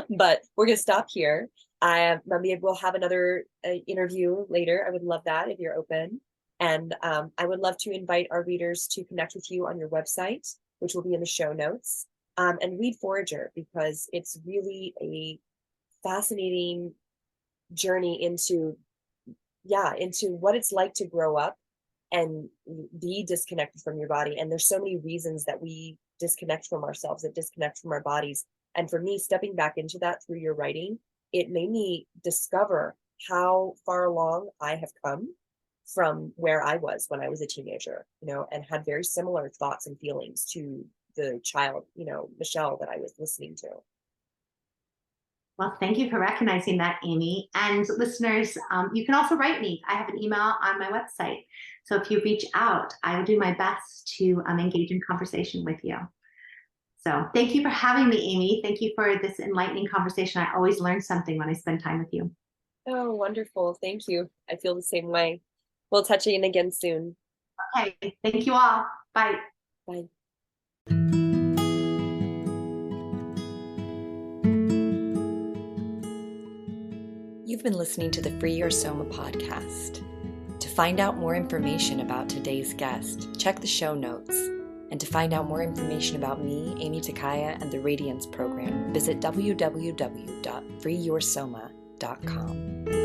but we're going to stop here. Maybe we'll have another interview later. I would love that if you're open. And I would love to invite our readers to connect with you on your website, which will be in the show notes, and read Forager, because it's really a fascinating journey into what it's like to grow up and be disconnected from your body. And there's so many reasons that we disconnect from ourselves, that disconnect from our bodies. And for me, stepping back into that through your writing, it made me discover how far along I have come from where I was when I was a teenager, you know, and had very similar thoughts and feelings to the child, you know, Michelle, that I was listening to. Well, thank you for recognizing that, Amy. And listeners, you can also write me. I have an email on my website. So if you reach out, I will do my best to engage in conversation with you. So thank you for having me, Amy. Thank you for this enlightening conversation. I always learn something when I spend time with you. Oh, wonderful. Thank you. I feel the same way. We'll touch in again soon. Okay. Thank you all. Bye. Bye. You've been listening to the Free Your Soma podcast. To find out more information about today's guest, check the show notes. And to find out more information about me, Amy Takaya, and the Radiance program, visit www.freeyoursoma.com.